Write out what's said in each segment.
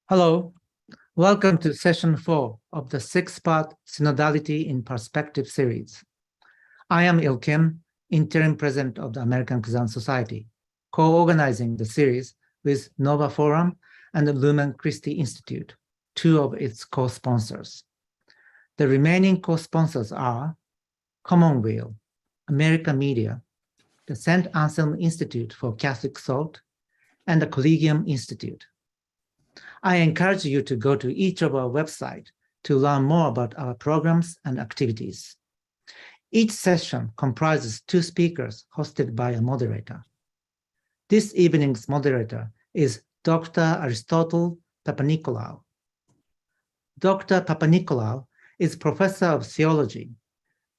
Hello, welcome to session 4 of the 6-part Synodality in Perspective series. I am Il Kim, interim president of the American Kazan Society, co-organizing the series with Nova Forum and the Lumen Christi Institute, two of its co-sponsors. The remaining co-sponsors are Commonweal, America Media, the St. Anselm Institute for Catholic Thought, and the Collegium Institute. I encourage you to go to each of our websites to learn more about our programs and activities. Each session comprises 2 speakers hosted by a moderator. This evening's moderator is Dr. Aristotle Papanikolaou. Dr. Papanikolaou is professor of theology,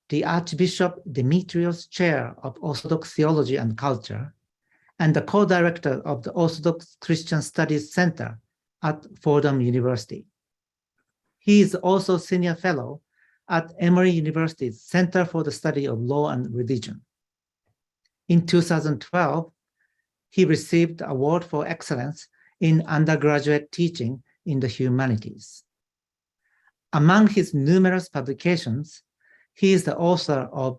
the Archbishop Demetrios Chair of Orthodox Theology and Culture, and the co-director of the Orthodox Christian Studies Center at Fordham University. He is also senior fellow at Emory University's Center for the Study of Law and Religion. In 2012, he received the Award for Excellence in Undergraduate Teaching in the Humanities. Among his numerous publications, he is the author of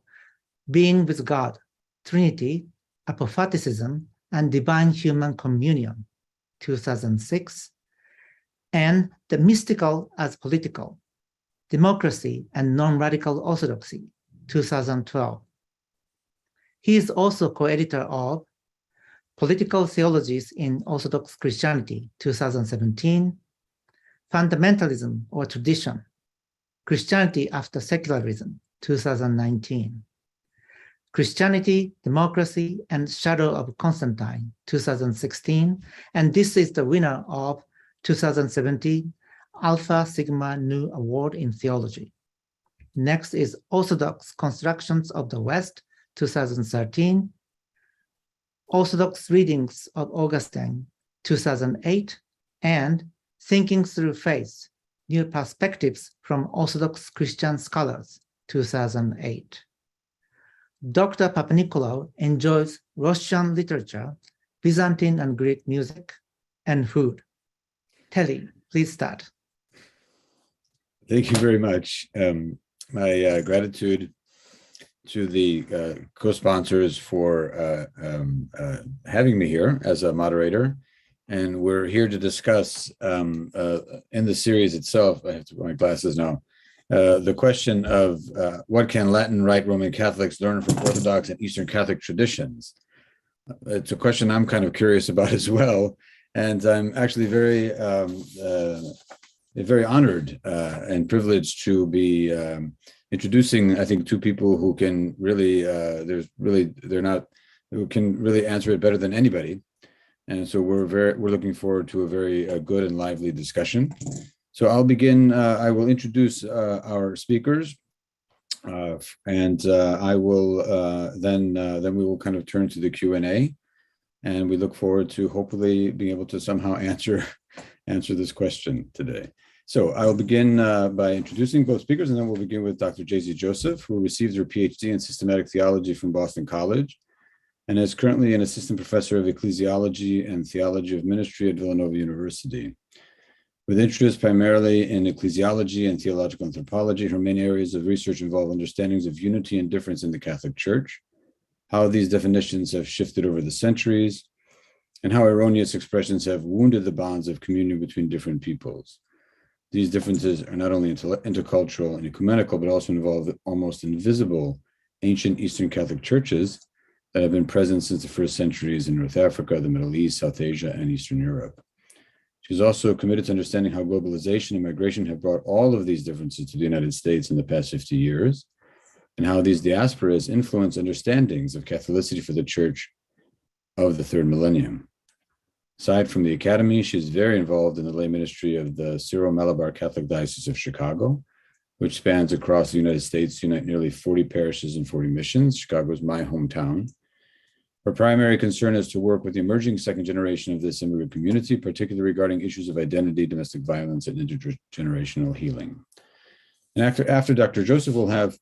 Being with God, Trinity, Apophaticism, and Divine Human Communion, 2006, and The Mystical as Political, Democracy and Non-Radical Orthodoxy, 2012. He is also co-editor of Political Theologies in Orthodox Christianity, 2017, Fundamentalism or Tradition, Christianity After Secularism, 2019, Christianity, Democracy, and Shadow of Constantine, 2016, and this is the winner of 2017 Alpha Sigma Nu Award in Theology. Next is Orthodox Constructions of the West, 2013, Orthodox Readings of Augustine, 2008, and Thinking Through Faith, New Perspectives from Orthodox Christian Scholars, 2008. Dr. Papanikolaou enjoys Russian literature, Byzantine and Greek music, and food. Telly, please start. Thank you very much. My gratitude to the co-sponsors for having me here as a moderator. And we're here to discuss in the series itself, I have to put my glasses now, the question of what can Latin Rite Roman Catholics learn from Orthodox and Eastern Catholic traditions? It's a question I'm kind of curious about as well. And I'm actually very honored and privileged to be introducing, I think, 2 people who can really, who can really answer it better than anybody. And so we're looking forward to a very good and lively discussion. So I'll begin. I will introduce our speakers, and I will then we will kind of turn to the Q&A. And we look forward to hopefully being able to somehow answer this question today. So I will begin by introducing both speakers, and then we'll begin with Dr. Jaisy Joseph, who received her PhD in systematic theology from Boston College, and is currently an assistant professor of ecclesiology and theology of ministry at Villanova University. With interest primarily in ecclesiology and theological anthropology, her main areas of research involve understandings of unity and difference in the Catholic Church, how these definitions have shifted over the centuries, and how erroneous expressions have wounded the bonds of communion between different peoples. These differences are not only intercultural and ecumenical, but also involve almost invisible ancient Eastern Catholic churches that have been present since the first centuries in North Africa, the Middle East, South Asia, and Eastern Europe. She's also committed to understanding how globalization and migration have brought all of these differences to the United States in the past 50 years, and how these diasporas influence understandings of Catholicity for the Church of the 3rd millennium. Aside from the academy, she is very involved in the lay ministry of the Cyril Malabar Catholic Diocese of Chicago, which spans across the United States to unite nearly 40 parishes and 40 missions. Chicago is my hometown. Her primary concern is to work with the emerging second generation of this immigrant community, particularly regarding issues of identity, domestic violence, and intergenerational healing. And after Dr. Joseph, we'll have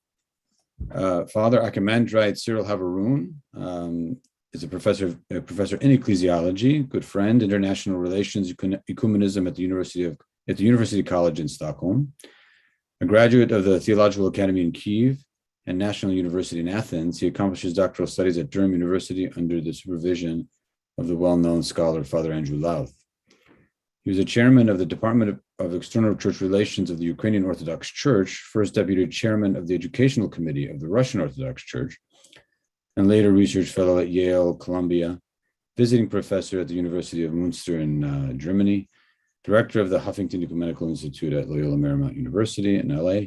Father Archimandrite Cyril Hovorun is a professor in ecclesiology, good friend, international relations, ecumenism at the University College in Stockholm, a graduate of the Theological Academy in Kiev and National University in Athens. He accomplished his doctoral studies at Durham University under the supervision of the well-known scholar Father Andrew Louth. He was a chairman of the Department of External Church Relations of the Ukrainian Orthodox Church, first deputy chairman of the Educational Committee of the Russian Orthodox Church, and later research fellow at Yale, Columbia, visiting professor at the University of Münster in Germany, director of the Huffington Ecumenical Institute at Loyola Marymount University in LA,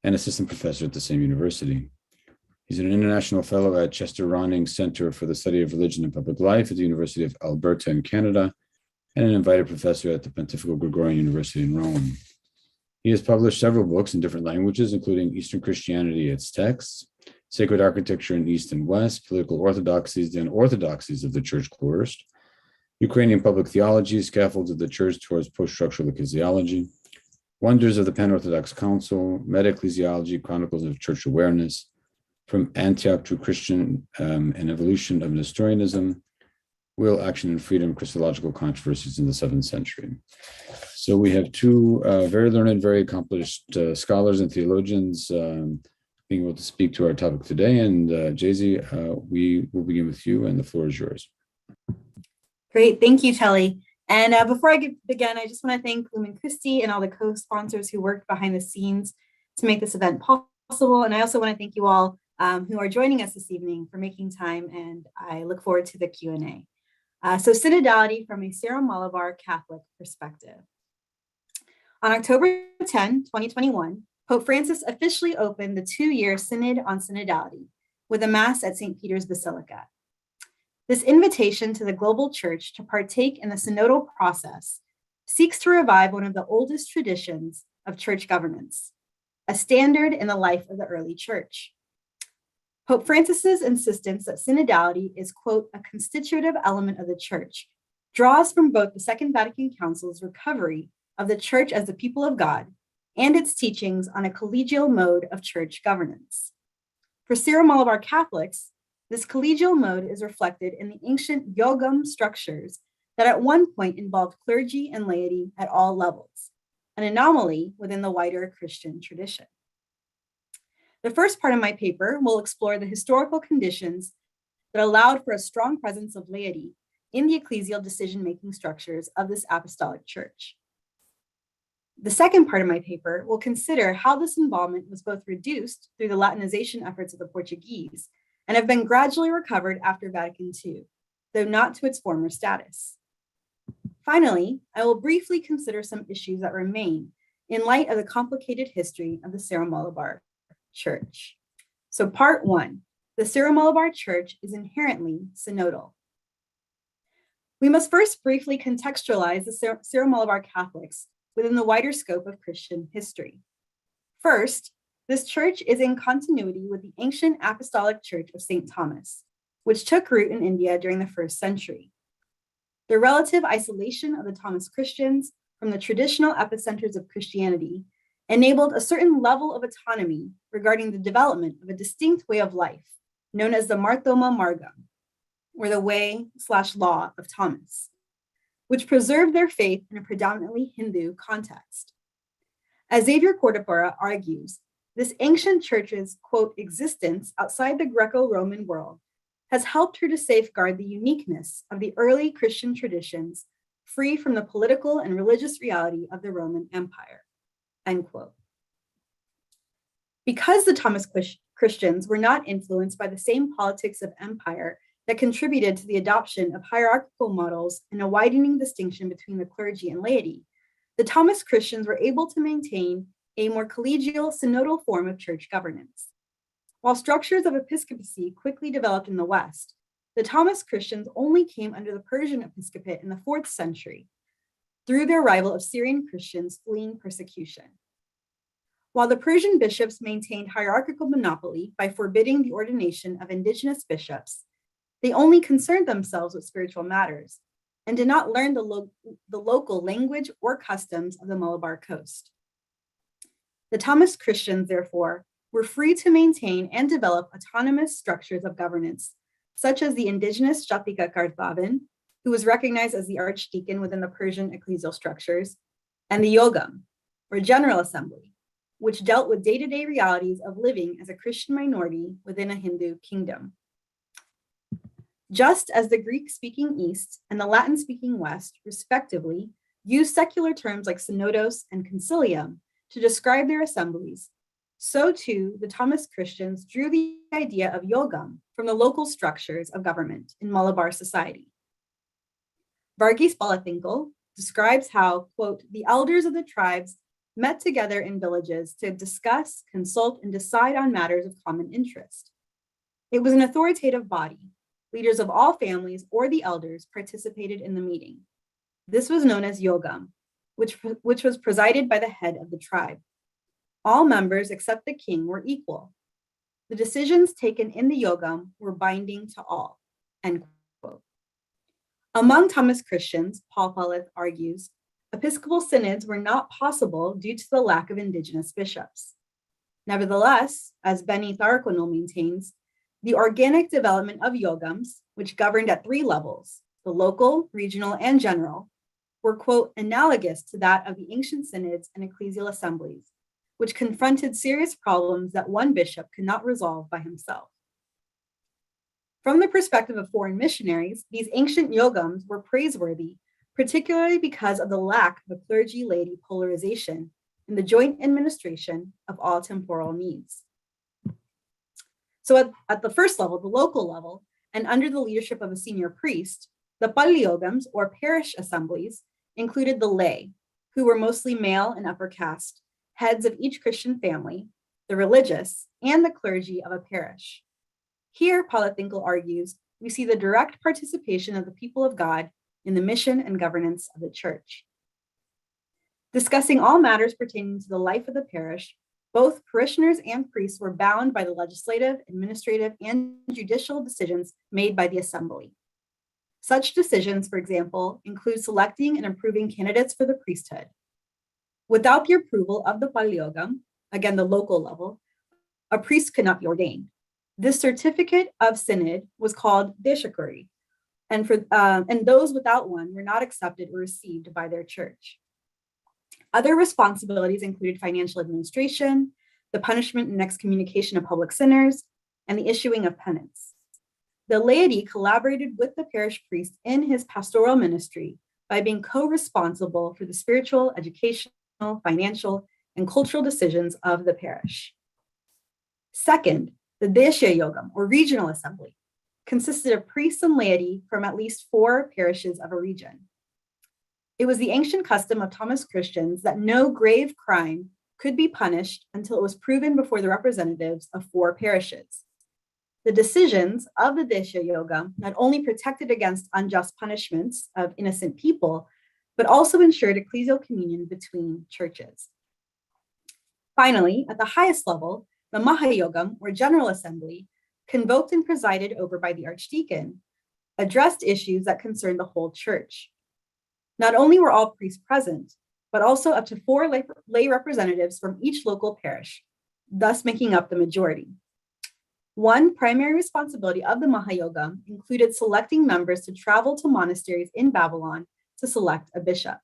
and assistant professor at the same university. He's an international fellow at Chester Ronning Center for the Study of Religion and Public Life at the University of Alberta in Canada, and an invited professor at the Pontifical Gregorian University in Rome. He has published several books in different languages, including Eastern Christianity, its texts, Sacred Architecture in East and West, Political Orthodoxies and Orthodoxies of the Church Coerced, Ukrainian Public Theology, Scaffolds of the Church Towards Post-Structural Ecclesiology, Wonders of the Pan-Orthodox Council, Meta-Ecclesiology, Chronicles of Church Awareness, From Antioch to Christian and Evolution of Nestorianism, Will, Action, and Freedom, Christological Controversies in the 7th Century. So we have two very learned, very accomplished scholars and theologians being able to speak to our topic today. And Jaisy, we will begin with you, and the floor is yours. Great, thank you, Telly. And before I begin, I just want to thank Lumen Christi and all the co-sponsors who worked behind the scenes to make this event possible. And I also want to thank you all who are joining us this evening for making time, and I look forward to the Q&A. So synodality from a Syro-Malabar Catholic perspective. On October 10, 2021, Pope Francis officially opened the 2-year Synod on Synodality with a Mass at St. Peter's Basilica. This invitation to the global church to partake in the synodal process seeks to revive one of the oldest traditions of church governance, a standard in the life of the early church. Pope Francis's insistence that synodality is, quote, a constitutive element of the church, draws from both the Second Vatican Council's recovery of the church as the people of God and its teachings on a collegial mode of church governance. For Syro-Malabar Catholics, this collegial mode is reflected in the ancient yogam structures that at one point involved clergy and laity at all levels, an anomaly within the wider Christian tradition. The first part of my paper will explore the historical conditions that allowed for a strong presence of laity in the ecclesial decision-making structures of this apostolic church. The second part of my paper will consider how this involvement was both reduced through the Latinization efforts of the Portuguese and have been gradually recovered after Vatican II, though not to its former status. Finally, I will briefly consider some issues that remain in light of the complicated history of the Syro-Malabar Church. So part 1, the Syro-Malabar Church is inherently synodal. We must first briefly contextualize the Syro-Malabar Catholics within the wider scope of Christian history. First, this church is in continuity with the ancient apostolic church of St. Thomas, which took root in India during the 1st century. The relative isolation of the Thomas Christians from the traditional epicenters of Christianity enabled a certain level of autonomy regarding the development of a distinct way of life, known as the Marthoma Margam, or the way/law of Thomas, which preserved their faith in a predominantly Hindu context. As Xavier Cortopera argues, this ancient church's, quote, existence outside the Greco-Roman world has helped her to safeguard the uniqueness of the early Christian traditions, free from the political and religious reality of the Roman Empire, end quote. Because the Thomas Christians were not influenced by the same politics of empire that contributed to the adoption of hierarchical models and a widening distinction between the clergy and laity, the Thomas Christians were able to maintain a more collegial, synodal form of church governance. While structures of episcopacy quickly developed in the West, the Thomas Christians only came under the Persian episcopate in the 4th century through the arrival of Syrian Christians fleeing persecution. While the Persian bishops maintained hierarchical monopoly by forbidding the ordination of indigenous bishops, they only concerned themselves with spiritual matters and did not learn the local language or customs of the Malabar coast. The Thomas Christians, therefore, were free to maintain and develop autonomous structures of governance such as the indigenous Jatika Karthavan, who was recognized as the archdeacon within the Persian ecclesial structures, and the Yogam, or General Assembly, which dealt with day-to-day realities of living as a Christian minority within a Hindu kingdom. Just as the Greek-speaking East and the Latin-speaking West, respectively, used secular terms like synodos and concilium to describe their assemblies, so too the Thomas Christians drew the idea of yogam from the local structures of government in Malabar society. Varghese Palathinkal describes how, quote, the elders of the tribes met together in villages to discuss, consult, and decide on matters of common interest. It was an authoritative body. Leaders of all families or the elders participated in the meeting. This was known as yogam, which was presided by the head of the tribe. All members except the king were equal. The decisions taken in the yogam were binding to all, end quote. Among Thomas Christians, Paul Paleth argues, episcopal synods were not possible due to the lack of indigenous bishops. Nevertheless, as Benny Tharkonul maintains, the organic development of yogams, which governed at three levels, the local, regional, and general, were, quote, analogous to that of the ancient synods and ecclesial assemblies, which confronted serious problems that one bishop could not resolve by himself. From the perspective of foreign missionaries, these ancient yogams were praiseworthy, particularly because of the lack of a clergy-laity polarization in the joint administration of all temporal needs. So at the first level, the local level, and under the leadership of a senior priest, the palyogams, or parish assemblies, included the lay, who were mostly male and upper caste, heads of each Christian family, the religious, and the clergy of a parish. Here, Palathinkal argues, we see the direct participation of the people of God in the mission and governance of the church. Discussing all matters pertaining to the life of the parish, both parishioners and priests were bound by the legislative, administrative, and judicial decisions made by the assembly. Such decisions, for example, include selecting and approving candidates for the priesthood. Without the approval of the palyogam, again the local level, a priest could not be ordained. This certificate of synod was called deshakuri, and those without one were not accepted or received by their church. Other responsibilities included financial administration, the punishment and excommunication of public sinners, and the issuing of penance. The laity collaborated with the parish priest in his pastoral ministry by being co-responsible for the spiritual, educational, financial, and cultural decisions of the parish. Second, the Desha Yogam, or regional assembly, consisted of priests and laity from at least 4 parishes of a region. It was the ancient custom of Thomas Christians that no grave crime could be punished until it was proven before the representatives of 4 parishes. The decisions of the Desha Yoga not only protected against unjust punishments of innocent people, but also ensured ecclesial communion between churches. Finally, at the highest level, the Mahayogam, or General Assembly, convoked and presided over by the archdeacon, addressed issues that concerned the whole church. Not only were all priests present, but also up to 4 lay representatives from each local parish, thus making up the majority. One primary responsibility of the Mahayogam included selecting members to travel to monasteries in Babylon to select a bishop.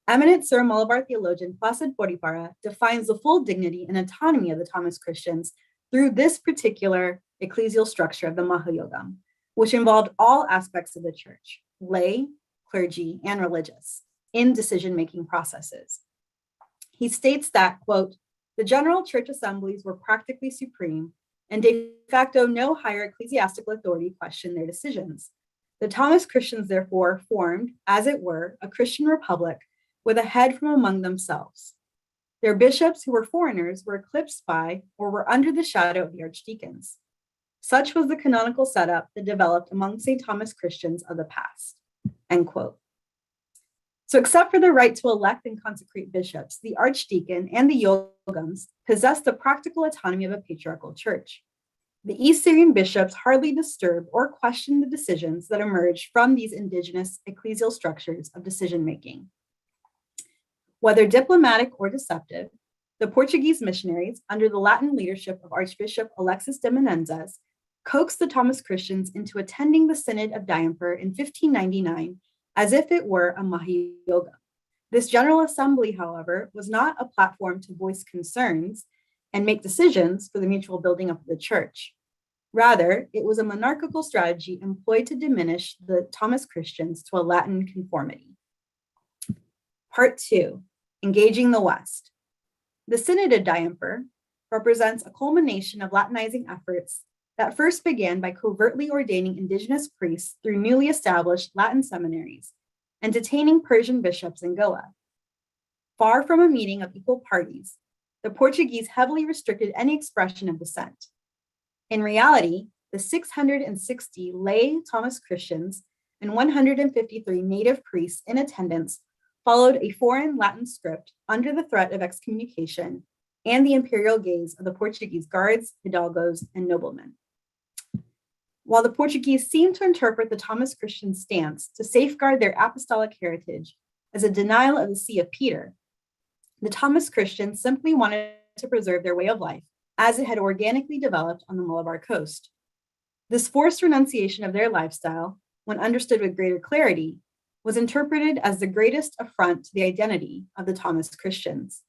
Eminent Sir Malabar theologian Placid Bodhipara defines the full dignity and autonomy of the Thomas Christians through this particular ecclesial structure of the Mahayogam, which involved all aspects of the church, lay, clergy, and religious, in decision-making processes. He states that, quote, the general church assemblies were practically supreme, and de facto no higher ecclesiastical authority questioned their decisions. The Thomas Christians therefore formed, as it were, a Christian republic with a head from among themselves. Their bishops, who were foreigners, were eclipsed by or were under the shadow of the archdeacons. Such was the canonical setup that developed among St. Thomas Christians of the past, end quote. So except for the right to elect and consecrate bishops, the archdeacon and the yogams possessed the practical autonomy of a patriarchal church. The East Syrian bishops hardly disturbed or questioned the decisions that emerged from these indigenous ecclesial structures of decision-making. Whether diplomatic or deceptive, the Portuguese missionaries, under the Latin leadership of Archbishop Alexis de Menendez, coaxed the Thomas Christians into attending the Synod of Diamper in 1599 as if it were a Mahayogam. This General Assembly, however, was not a platform to voice concerns and make decisions for the mutual building up of the church. Rather, it was a monarchical strategy employed to diminish the Thomas Christians to a Latin conformity. Part 2, Engaging the West. The Synod of Diamper represents a culmination of Latinizing efforts that first began by covertly ordaining indigenous priests through newly established Latin seminaries and detaining Persian bishops in Goa. Far from a meeting of equal parties, the Portuguese heavily restricted any expression of dissent. In reality, the 660 lay Thomas Christians and 153 native priests in attendance followed a foreign Latin script under the threat of excommunication and the imperial gaze of the Portuguese guards, hidalgos, and noblemen. While the Portuguese seemed to interpret the Thomas Christian stance to safeguard their apostolic heritage as a denial of the See of Peter, the Thomas Christians simply wanted to preserve their way of life as it had organically developed on the Malabar coast. This forced renunciation of their lifestyle, when understood with greater clarity, was interpreted as the greatest affront to the identity of the Thomas Christians.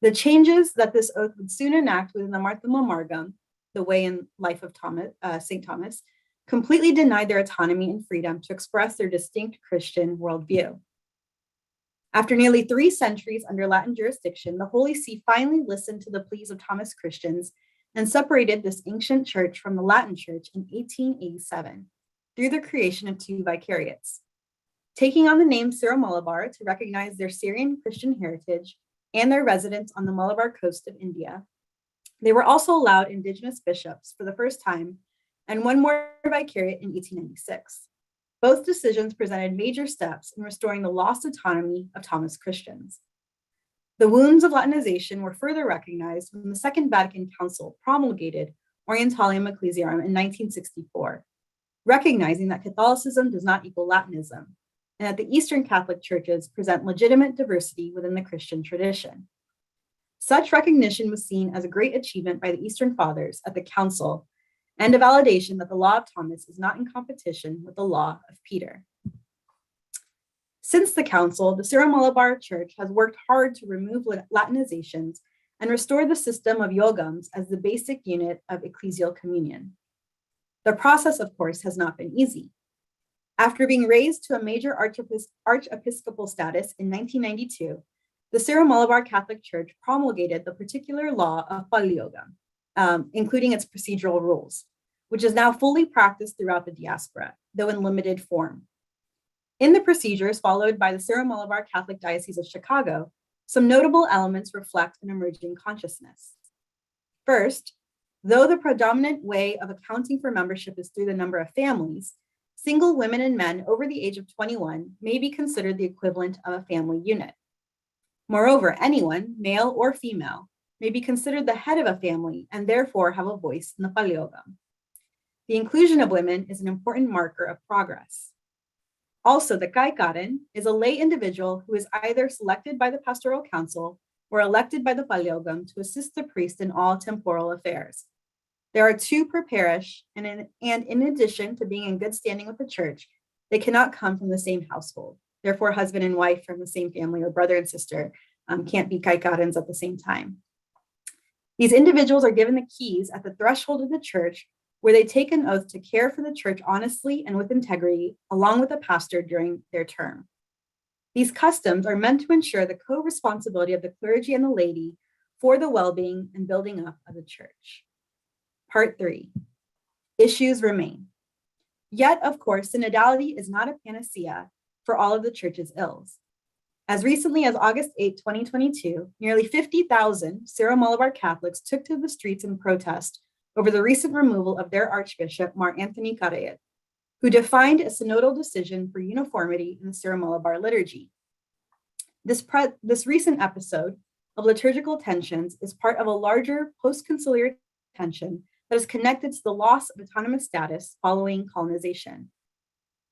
The changes that this oath would soon enact within the Marthama Margam, the way and life of St. Thomas, completely denied their autonomy and freedom to express their distinct Christian worldview. After nearly 3 centuries under Latin jurisdiction, the Holy See finally listened to the pleas of Thomas Christians and separated this ancient church from the Latin Church in 1887 through the creation of 2 vicariates. Taking on the name Syro-Malabar to recognize their Syrian Christian heritage and their residence on the Malabar coast of India, they were also allowed indigenous bishops for the first time and 1 more vicariate in 1896. Both decisions presented major steps in restoring the lost autonomy of Thomas Christians. The wounds of Latinization were further recognized when the Second Vatican Council promulgated Orientalium Ecclesiarum in 1964, recognizing that Catholicism does not equal Latinism, and that the Eastern Catholic churches present legitimate diversity within the Christian tradition. Such recognition was seen as a great achievement by the Eastern Fathers at the Council and a validation that the law of Thomas is not in competition with the law of Peter. Since the Council, the Syro-Malabar Church has worked hard to remove Latinizations and restore the system of yogams as the basic unit of ecclesial communion. The process, of course, has not been easy. After being raised to a major archiepiscopal status in 1992, the Syro-Malabar Catholic Church promulgated the particular law of Palyogam, including its procedural rules, which is now fully practiced throughout the diaspora, though in limited form. In the procedures followed by the Syro-Malabar Catholic Diocese of Chicago, some notable elements reflect an emerging consciousness. First, though the predominant way of accounting for membership is through the number of families, single women and men over the age of 21 may be considered the equivalent of a family unit. Moreover, anyone, male or female, may be considered the head of a family and therefore have a voice in the Palyogam. The inclusion of women is an important marker of progress. Also, the Kaikaran is a lay individual who is either selected by the pastoral council or elected by the Palyogam to assist the priest in all temporal affairs. There are 2 per parish, and in addition to being in good standing with the church, they cannot come from the same household. Therefore, husband and wife from the same family or brother and sister can't be Kaikarans at the same time. These individuals are given the keys at the threshold of the church, where they take an oath to care for the church honestly and with integrity, along with the pastor during their term. These customs are meant to ensure the co-responsibility of the clergy and the laity for the well-being and building up of the church. Part 3, issues remain. Yet, of course, synodality is not a panacea for all of the church's ills. As recently as August 8, 2022, nearly 50,000 Syro-Malabar Catholics took to the streets in protest over the recent removal of their Archbishop, Mar Anthony Carayet, who defined a synodal decision for uniformity in the Syro-Malabar liturgy. This recent episode of liturgical tensions is part of a larger post-conciliar tension that is connected to the loss of autonomous status following colonization.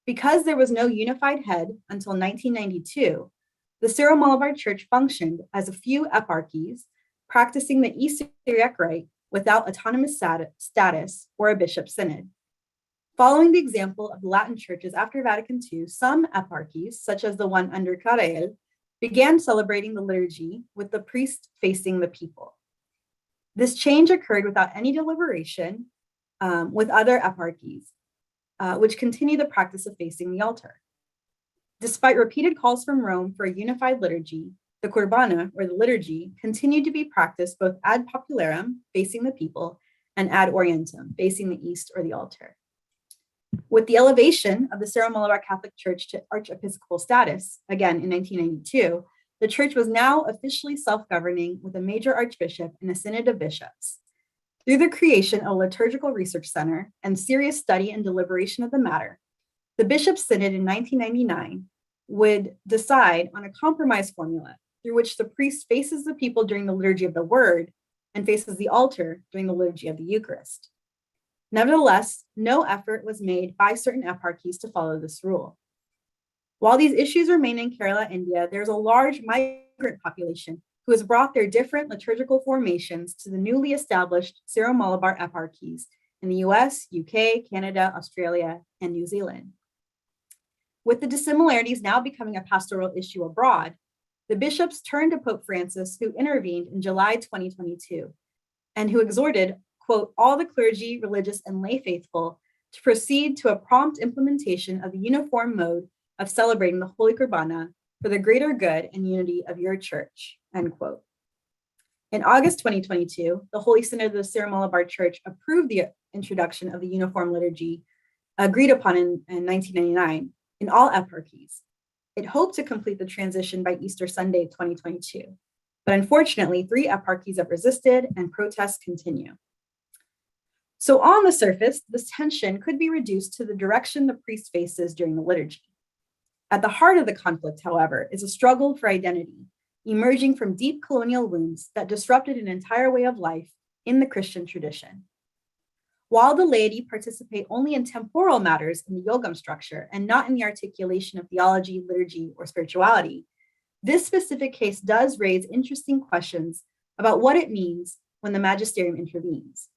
Because there was no unified head until 1992, the Syro-Malabar Church functioned as a few eparchies, practicing the East Syriac Rite without autonomous status or a bishop synod. Following the example of the Latin churches after Vatican II, some eparchies, such as the one under Cyril, began celebrating the liturgy with the priest facing the people. This change occurred without any deliberation with other eparchies, which continue the practice of facing the altar. Despite repeated calls from Rome for a unified liturgy, the Kurbana, or the liturgy, continued to be practiced both ad popularum, facing the people, and ad orientem, facing the east or the altar. With the elevation of the Syro-Malabar Catholic Church to archiepiscopal status, again in 1992, the church was now officially self-governing with a major archbishop and a synod of bishops. Through the creation of a liturgical research center and serious study and deliberation of the matter, the Bishops' Synod in 1999 would decide on a compromise formula through which the priest faces the people during the liturgy of the word and faces the altar during the liturgy of the Eucharist. Nevertheless, no effort was made by certain eparchies to follow this rule. While these issues remain in Kerala, India, there's a large migrant population who has brought their different liturgical formations to the newly established Syro-Malabar eparchies in the US, UK, Canada, Australia, and New Zealand. With the dissimilarities now becoming a pastoral issue abroad, the bishops turned to Pope Francis, who intervened in July 2022, and who exhorted, quote, all the clergy, religious, and lay faithful to proceed to a prompt implementation of the uniform mode of celebrating the Holy Kurbana for the greater good and unity of your church, end quote. In August 2022, the Holy Synod of the Syro-Malabar Church approved the introduction of the uniform liturgy agreed upon in 1999 in all eparchies. It hoped to complete the transition by Easter Sunday 2022, but unfortunately, 3 eparchies have resisted and protests continue. So on the surface, this tension could be reduced to the direction the priest faces during the liturgy. At the heart of the conflict, however, is a struggle for identity, emerging from deep colonial wounds that disrupted an entire way of life in the Christian tradition. While the laity participate only in temporal matters in the yogam structure and not in the articulation of theology, liturgy, or spirituality, this specific case does raise interesting questions about what it means when the magisterium intervenes.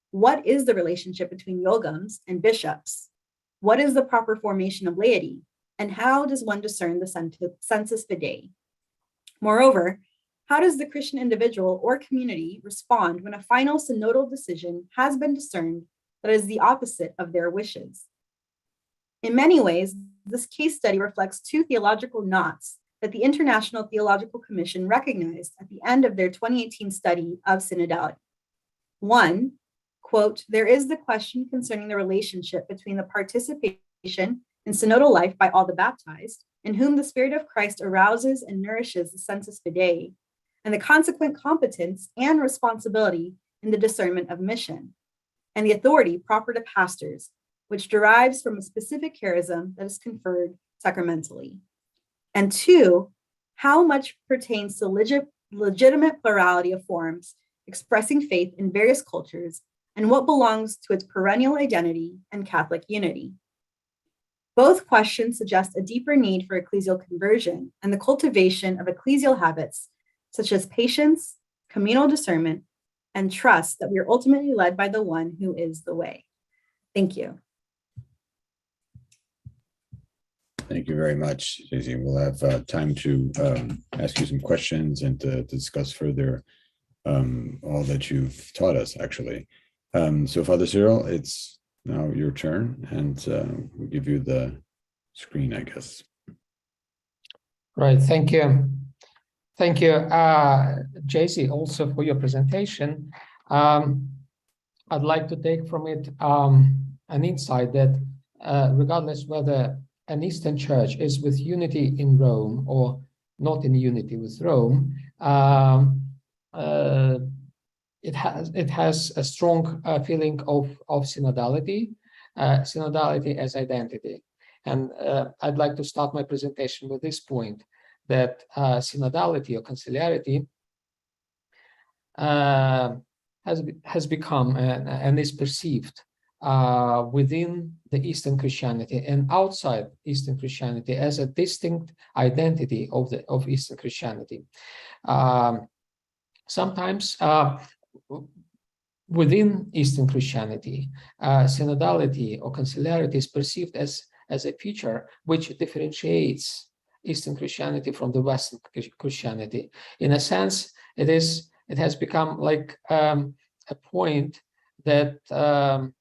What is the relationship between yogams and bishops? What is the proper formation of laity? And how does one discern the sensus fidei? Moreover, how does the Christian individual or community respond when a final synodal decision has been discerned that is the opposite of their wishes? In many ways, this case study reflects 2 theological knots that the International Theological Commission recognized at the end of their 2018 study of synodality. One, quote, there is the question concerning the relationship between the participation in synodal life by all the baptized, in whom the Spirit of Christ arouses and nourishes the sensus fidei, and the consequent competence and responsibility in the discernment of mission, and the authority proper to pastors, which derives from a specific charism that is conferred sacramentally. And 2, how much pertains to legitimate plurality of forms expressing faith in various cultures, and what belongs to its perennial identity and Catholic unity. Both questions suggest a deeper need for ecclesial conversion and the cultivation of ecclesial habits such as patience, communal discernment, and trust that we are ultimately led by the one who is the way. Thank you. Thank you very much, Jaisy. We'll have time to ask you some questions and to discuss further all that you've taught us, actually. So Father Cyril, it's now your turn, and we'll give you the screen, I guess. Right, thank you. Thank you, Jaisy, also for your presentation. I'd like to take from it an insight that regardless whether an Eastern Church is with unity in Rome or not in unity with Rome, it has a strong feeling of synodality, synodality as identity. And I'd like to start my presentation with this point, that synodality or conciliarity has become and is perceived within the Eastern Christianity and outside Eastern Christianity as a distinct identity of Eastern Christianity. Sometimes within Eastern Christianity, synodality or conciliarity is perceived as a feature which differentiates Eastern Christianity from the Western Christianity. In a sense, it has become like a point that the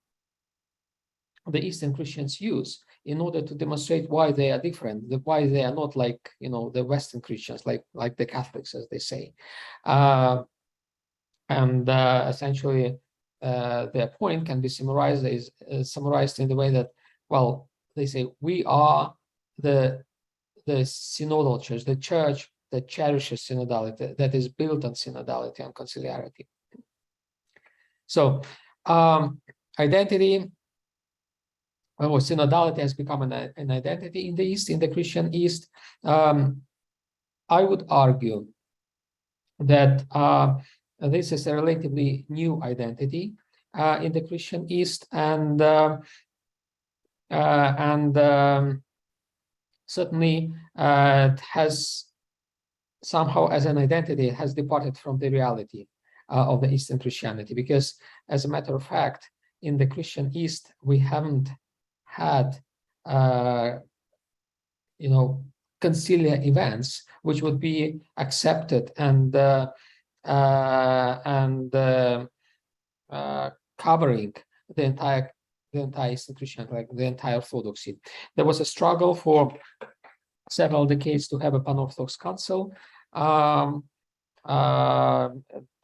Eastern Christians use in order to demonstrate why they are different, why they are not like, you know, the Western Christians, like the Catholics, as they say. Essentially, their point can be summarized in the way that, well, they say we are the synodal church, the church that cherishes synodality, that is built on synodality and conciliarity. So, identity or synodality has become an identity in the East, in the Christian East. I would argue that this is a relatively new identity in the Christian East, and certainly it has somehow, as an identity, has departed from the reality of the Eastern Christianity, because, as a matter of fact, in the Christian East, we haven't had, conciliar events which would be accepted and covering the entire Eastern Christianity, like the entire Orthodoxy. There was a struggle for several decades to have a pan-Orthodox council.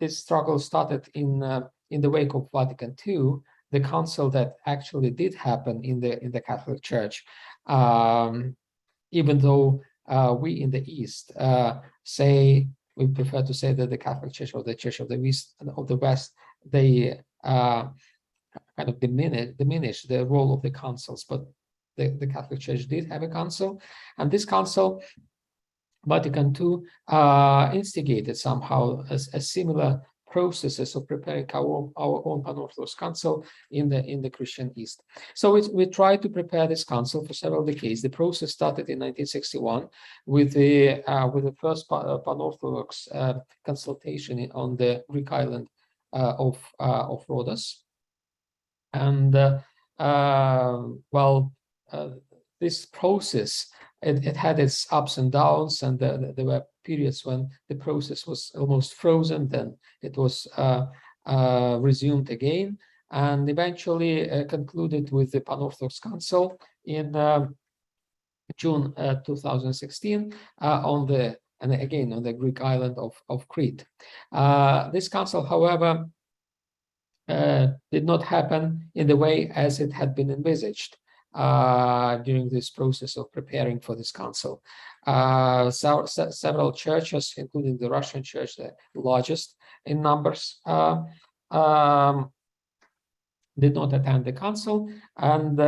This struggle started in the wake of Vatican II, the council that actually did happen in the Catholic Church, even though we in the East we prefer to say that the Catholic Church or the Church of the West, they kind of diminish the role of the councils, but the Catholic Church did have a council, and this council, Vatican II, instigated somehow a similar processes of preparing our own pan-Orthodox council in the Christian East. So we tried to prepare this council for several decades. The process started in 1961 with the first pan-Orthodox consultation on the Greek island of Rhodes, and this process, it had its ups and downs, and there were periods when the process was almost frozen, then it was resumed again, and eventually concluded with the Pan-Orthodox Council in June 2016 on the Greek island of Crete. This council, however, did not happen in the way as it had been envisaged during this process of preparing for this council. Several churches, including the Russian Church, the largest in numbers, did not attend the council, and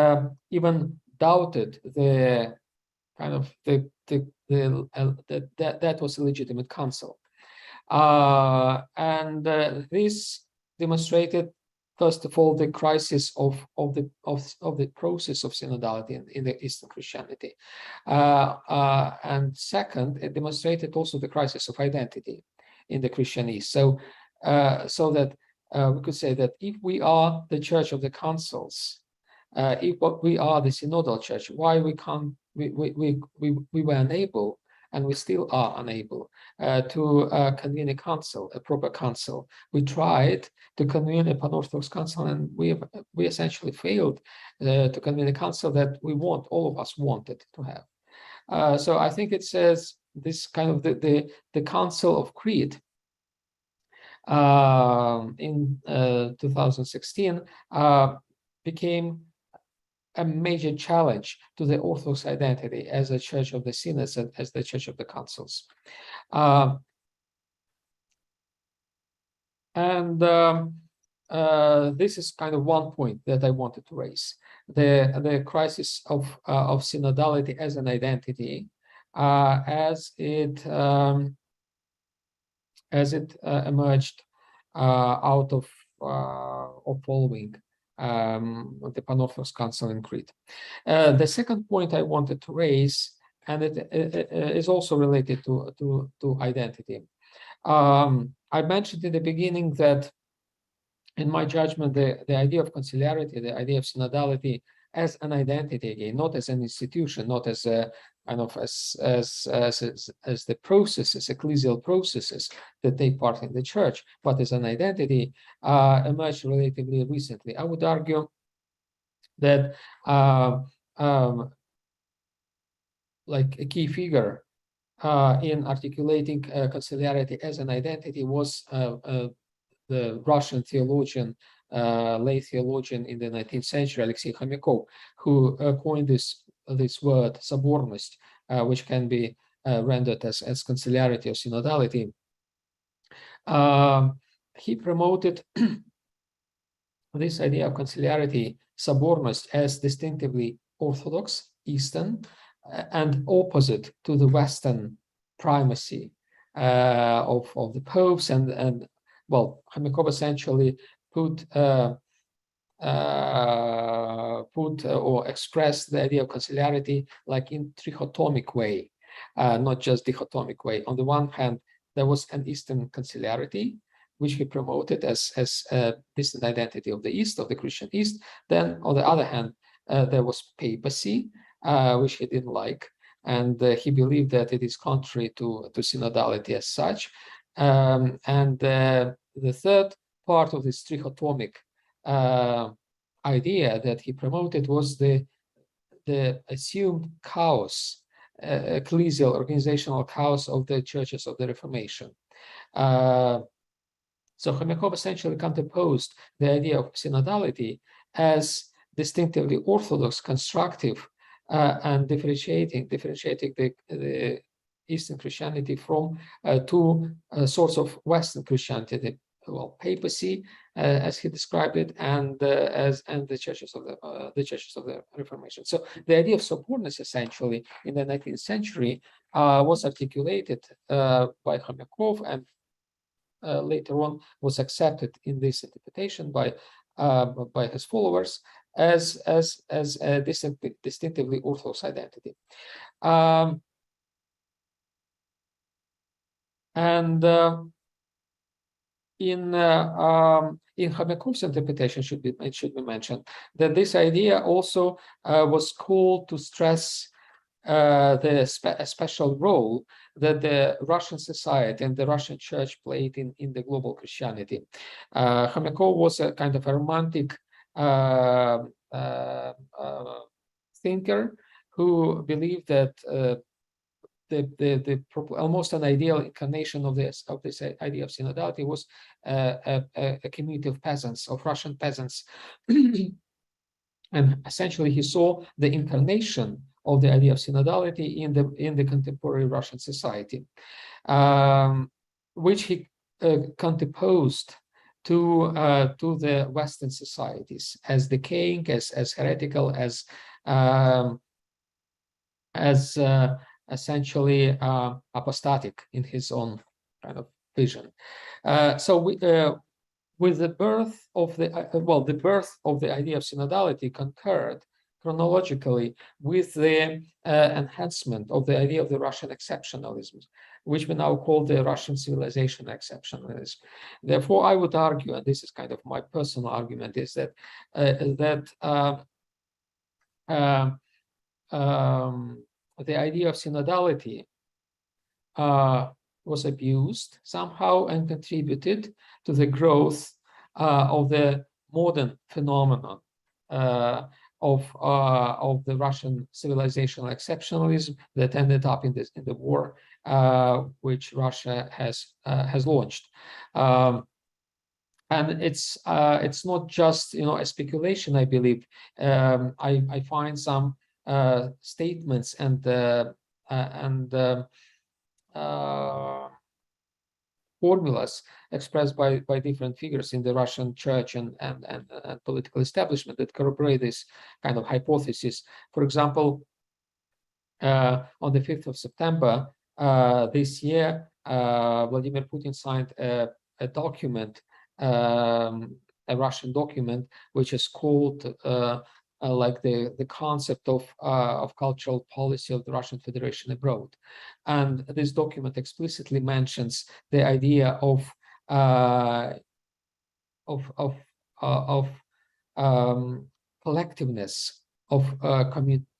even doubted that was a legitimate council. This demonstrated, first of all, the crisis of the process of synodality in the Eastern Christianity, and second, it demonstrated also the crisis of identity in the Christian East. So that we could say that if we are the Church of the Councils, if we are the synodal church, why we were unable, and we still are unable, to convene a council, a proper council. We tried to convene a pan-Orthodox council, and we essentially failed to convene a council that all of us wanted to have. So I think it says this kind of the Council of Crete in 2016 became a major challenge to the Orthodox identity as a church of the synods and as the church of the councils. This is kind of one point that I wanted to raise: the crisis of synodality as an identity, as it emerged out of following the Pan-Orthodox Council in Crete. The second point I wanted to raise, and it is also related to identity. I mentioned in the beginning that in my judgment, the idea of conciliarity, the idea of synodality as an identity again, not as an institution, not as a kind of as the processes, ecclesial processes that take part in the church, but as an identity, emerged relatively recently. I would argue that like a key figure in articulating conciliarity as an identity was the Russian theologian, lay theologian in the 19th century, Alexei Khomyakov, who coined this word "соборность," which can be rendered as conciliarity or synodality. He promoted this idea of conciliarity, соборность, as distinctively Orthodox, Eastern, and opposite to the Western primacy of the popes, and well, Khomyakov essentially put or expressed the idea of conciliarity like in trichotomic way, not just dichotomic way. On the one hand, there was an Eastern conciliarity, which he promoted as a distant identity of the East, of the Christian East. Then, on the other hand, there was papacy, which he didn't like, and he believed that it is contrary to synodality as such. And the third part of this trichotomic idea that he promoted was the assumed chaos, ecclesial organizational chaos of the churches of the Reformation. So Khomyakov essentially counterposed the idea of synodality as distinctively Orthodox, constructive, and differentiating the Eastern Christianity from two sorts of Western Christianity, well, papacy, as he described it, and the churches of the Reformation. So the idea of soborность, essentially, in the 19th century, was articulated by Khomyakov, and later on was accepted in this interpretation by his followers as a distinctively Orthodox identity. In Khomyakov's interpretation, it should be mentioned that this idea also was called to stress the special role that the Russian society and the Russian church played in the global Christianity. Khomyakov was a kind of a romantic thinker who believed that the almost an ideal incarnation of this idea of synodality was a community of peasants, of Russian peasants. And essentially he saw the incarnation of the idea of synodality in the contemporary Russian society, which he counterposed to the Western societies as decaying, as heretical, as essentially apostatic in his own kind of vision. With the birth of the birth of the idea of synodality concurred chronologically with the enhancement of the idea of the Russian exceptionalism, which we now call the Russian civilization exceptionalism. Therefore, I would argue, and this is kind of my personal argument, is that the idea of synodality was abused somehow and contributed to the growth of the modern phenomenon of the Russian civilizational exceptionalism that ended up in the war which Russia has launched. And it's not just a speculation. I believe I find some statements and formulas expressed by different figures in the Russian church and political establishment that corroborate this kind of hypothesis. For example, on the 5th of September this year, Vladimir Putin signed a document, a Russian document, which is called like the concept of cultural policy of the Russian Federation abroad. And this document explicitly mentions the idea of collectiveness, of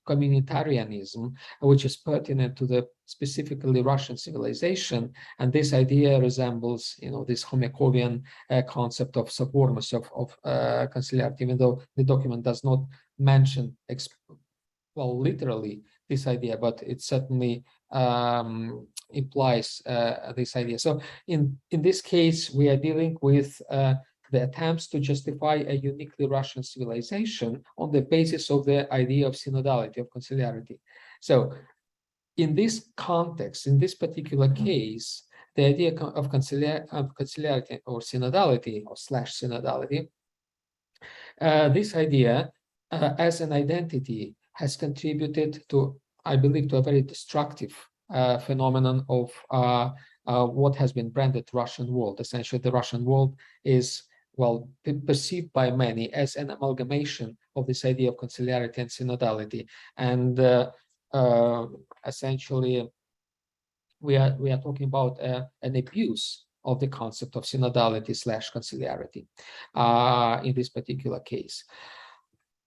communitarianism, which is pertinent to the specifically Russian civilization. And this idea resembles, this Homekovian concept of sobormus, of conciliarity, even though the document does not mention, literally this idea, but it certainly implies this idea. So in this case, we are dealing with the attempts to justify a uniquely Russian civilization on the basis of the idea of synodality, of conciliarity. So in this context, in this particular case, the idea of conciliarity or synodality or /synodality, this idea as an identity has contributed to, I believe, to a very destructive phenomenon of what has been branded Russian world. Essentially, the Russian world is perceived by many as an amalgamation of this idea of conciliarity and synodality. And essentially, we are talking about an abuse of the concept of synodality /conciliarity in this particular case.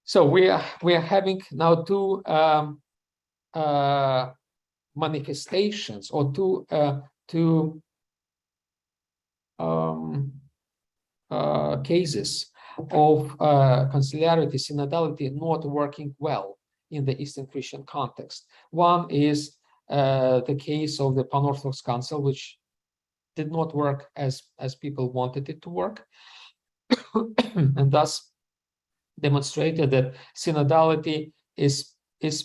So we are having now two manifestations, or two cases of conciliarity, synodality not working well in the Eastern Christian context. One is the case of the Pan-Orthodox Council, which did not work as people wanted it to work, and thus demonstrated that synodality is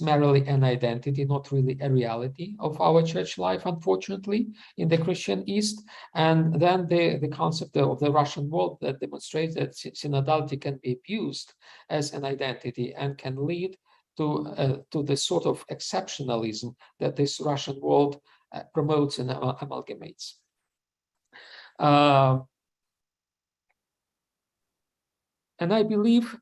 merely an identity, not really a reality of our church life, unfortunately, in the Christian East. And then the concept of the Russian world that demonstrates that synodality can be abused as an identity and can lead to the sort of exceptionalism that this Russian world promotes and amalgamates. And I believe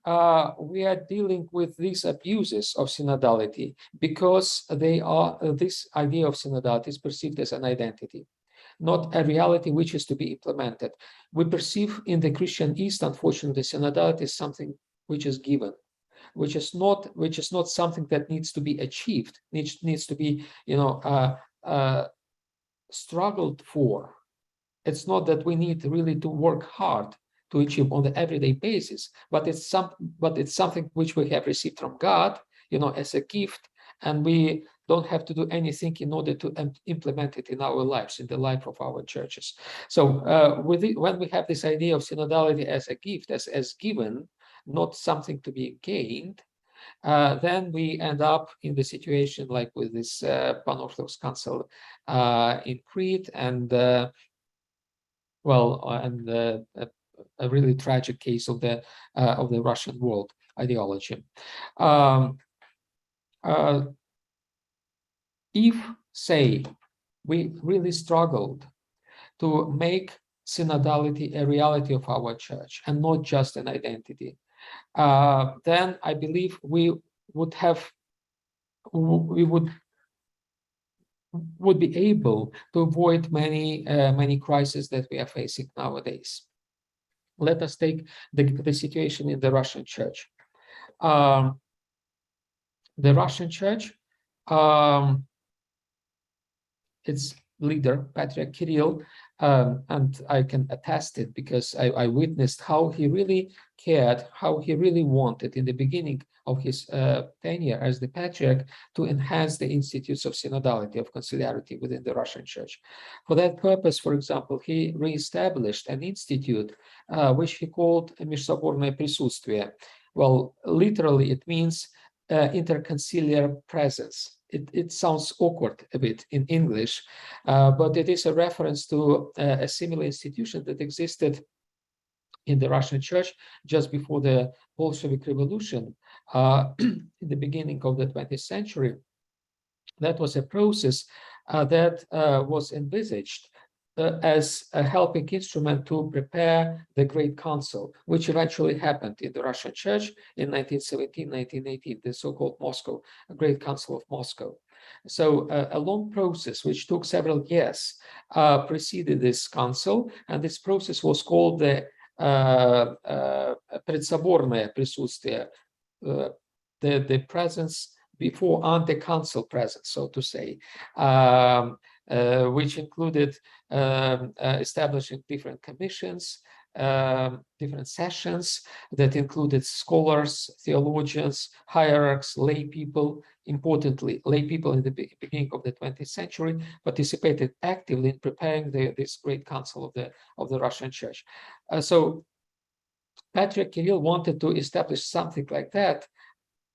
we are dealing with these abuses of synodality because this idea of synodality is perceived as an identity, not a reality which is to be implemented. We perceive in the Christian East, unfortunately, synodality is something which is given, which is not something that needs to be achieved, needs to be struggled for. It's not that we need really to work hard to achieve on the everyday basis, but it's something which we have received from God, as a gift, and we don't have to do anything in order to implement it in our lives, in the life of our churches. So when we have this idea of synodality as a gift, as given, not something to be gained, then we end up in the situation like with this Pan-Orthodox Council in Crete, and a really tragic case of the Russian world ideology. If, say, we really struggled to make synodality a reality of our church and not just an identity, then I believe we would be able to avoid many crises that we are facing nowadays. Let us take the situation in the Russian church. The Russian church, its leader, Patriarch Kirill, and I can attest it because I witnessed how he really cared, how he really wanted in the beginning of his tenure as the Patriarch to enhance the institutes of synodality, of conciliarity within the Russian church. For that purpose, for example, he reestablished an institute which he called межсоборное присутствие. Well, literally it means interconciliar presence. It sounds awkward a bit in English, but it is a reference to a similar institution that existed in the Russian church just before the Bolshevik Revolution in the beginning of the 20th century. That was a process that was envisaged as a helping instrument to prepare the Great Council, which eventually happened in the Russian Church in 1917, 1918, the so-called Great Council of Moscow. So a long process, which took several years, preceded this council, and this process was called the предсоборное присутствие, the presence before ante-council presence, so to say, which included establishing different commissions, different sessions that included scholars, theologians, hierarchs, lay people. Importantly, lay people in the beginning of the 20th century participated actively in preparing this great council of the Russian Church. So Patriarch Kirill wanted to establish something like that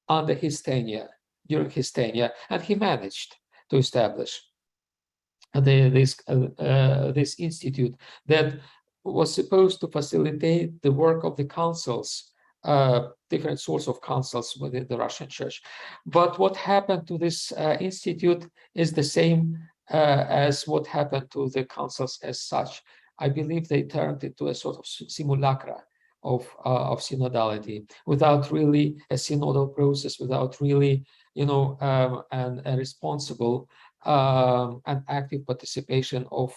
under his tenure, during his tenure, and he managed to establish this institute that was supposed to facilitate the work of the councils, different sorts of councils within the Russian Church. But what happened to this institute is the same as what happened to the councils as such. I believe they turned into a sort of simulacra of synodality, without really a synodal process, without really, a responsible and active participation of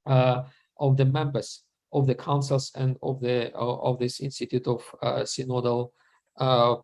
the members of the councils and of this institute of synodal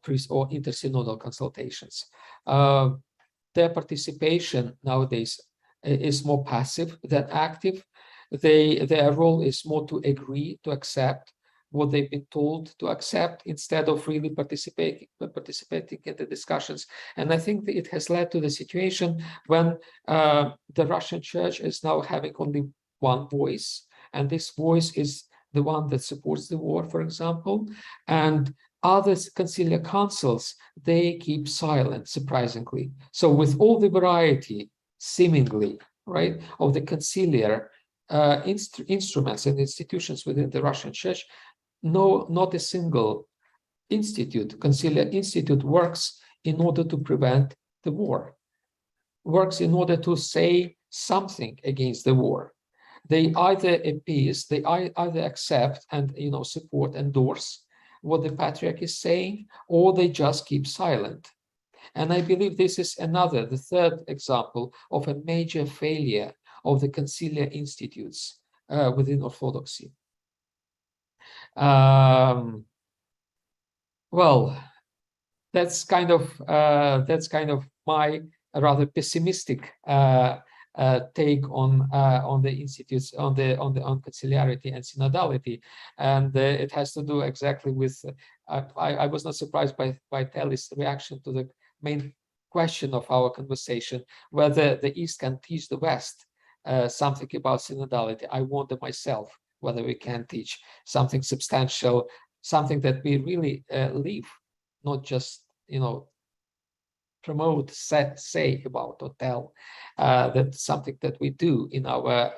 priest or intersynodal consultations. Their participation nowadays is more passive than active. Their role is more to agree, to accept what they've been told to accept, instead of really participating in the discussions. And I think that it has led to the situation when the Russian Church is now having only one voice, and this voice is the one that supports the war, for example, and other conciliar councils, they keep silent, surprisingly. So with all the variety, seemingly, right, of the conciliar instruments and institutions within the Russian Church, no, not a single conciliar institute works in order to prevent the war, works in order to say something against the war. They either appease, they either accept and support, endorse what the Patriarch is saying, or they just keep silent. And I believe this is the third example of a major failure of the conciliar institutes within Orthodoxy. Well, that's kind of my rather pessimistic take on the institutes, on conciliarity and synodality, and it has to do exactly with. I was not surprised by Telly's reaction to the main question of our conversation, whether the East can teach the West something about synodality. I wonder myself whether we can teach something substantial, something that we really live, not just promote, say about or tell. That's something that we do in our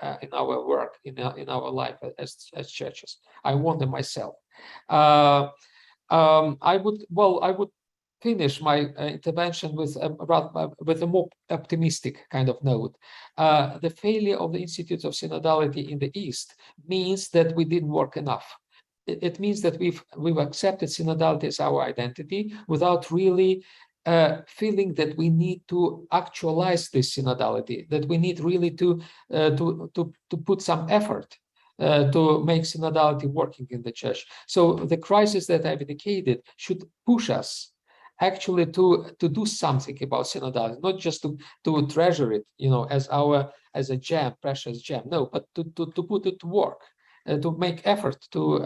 work, in our life as churches. I wonder myself. I would finish my intervention with a more optimistic kind of note. The failure of the Institutes of Synodality in the East means that we didn't work enough. It means that we've accepted synodality as our identity without really feeling that we need to actualize this synodality, that we need really to put some effort to make synodality working in the church. So the crisis that I've indicated should push us actually to do something about synodality, not just to treasure it, as a gem, precious gem. No, but to put it to work, to make effort to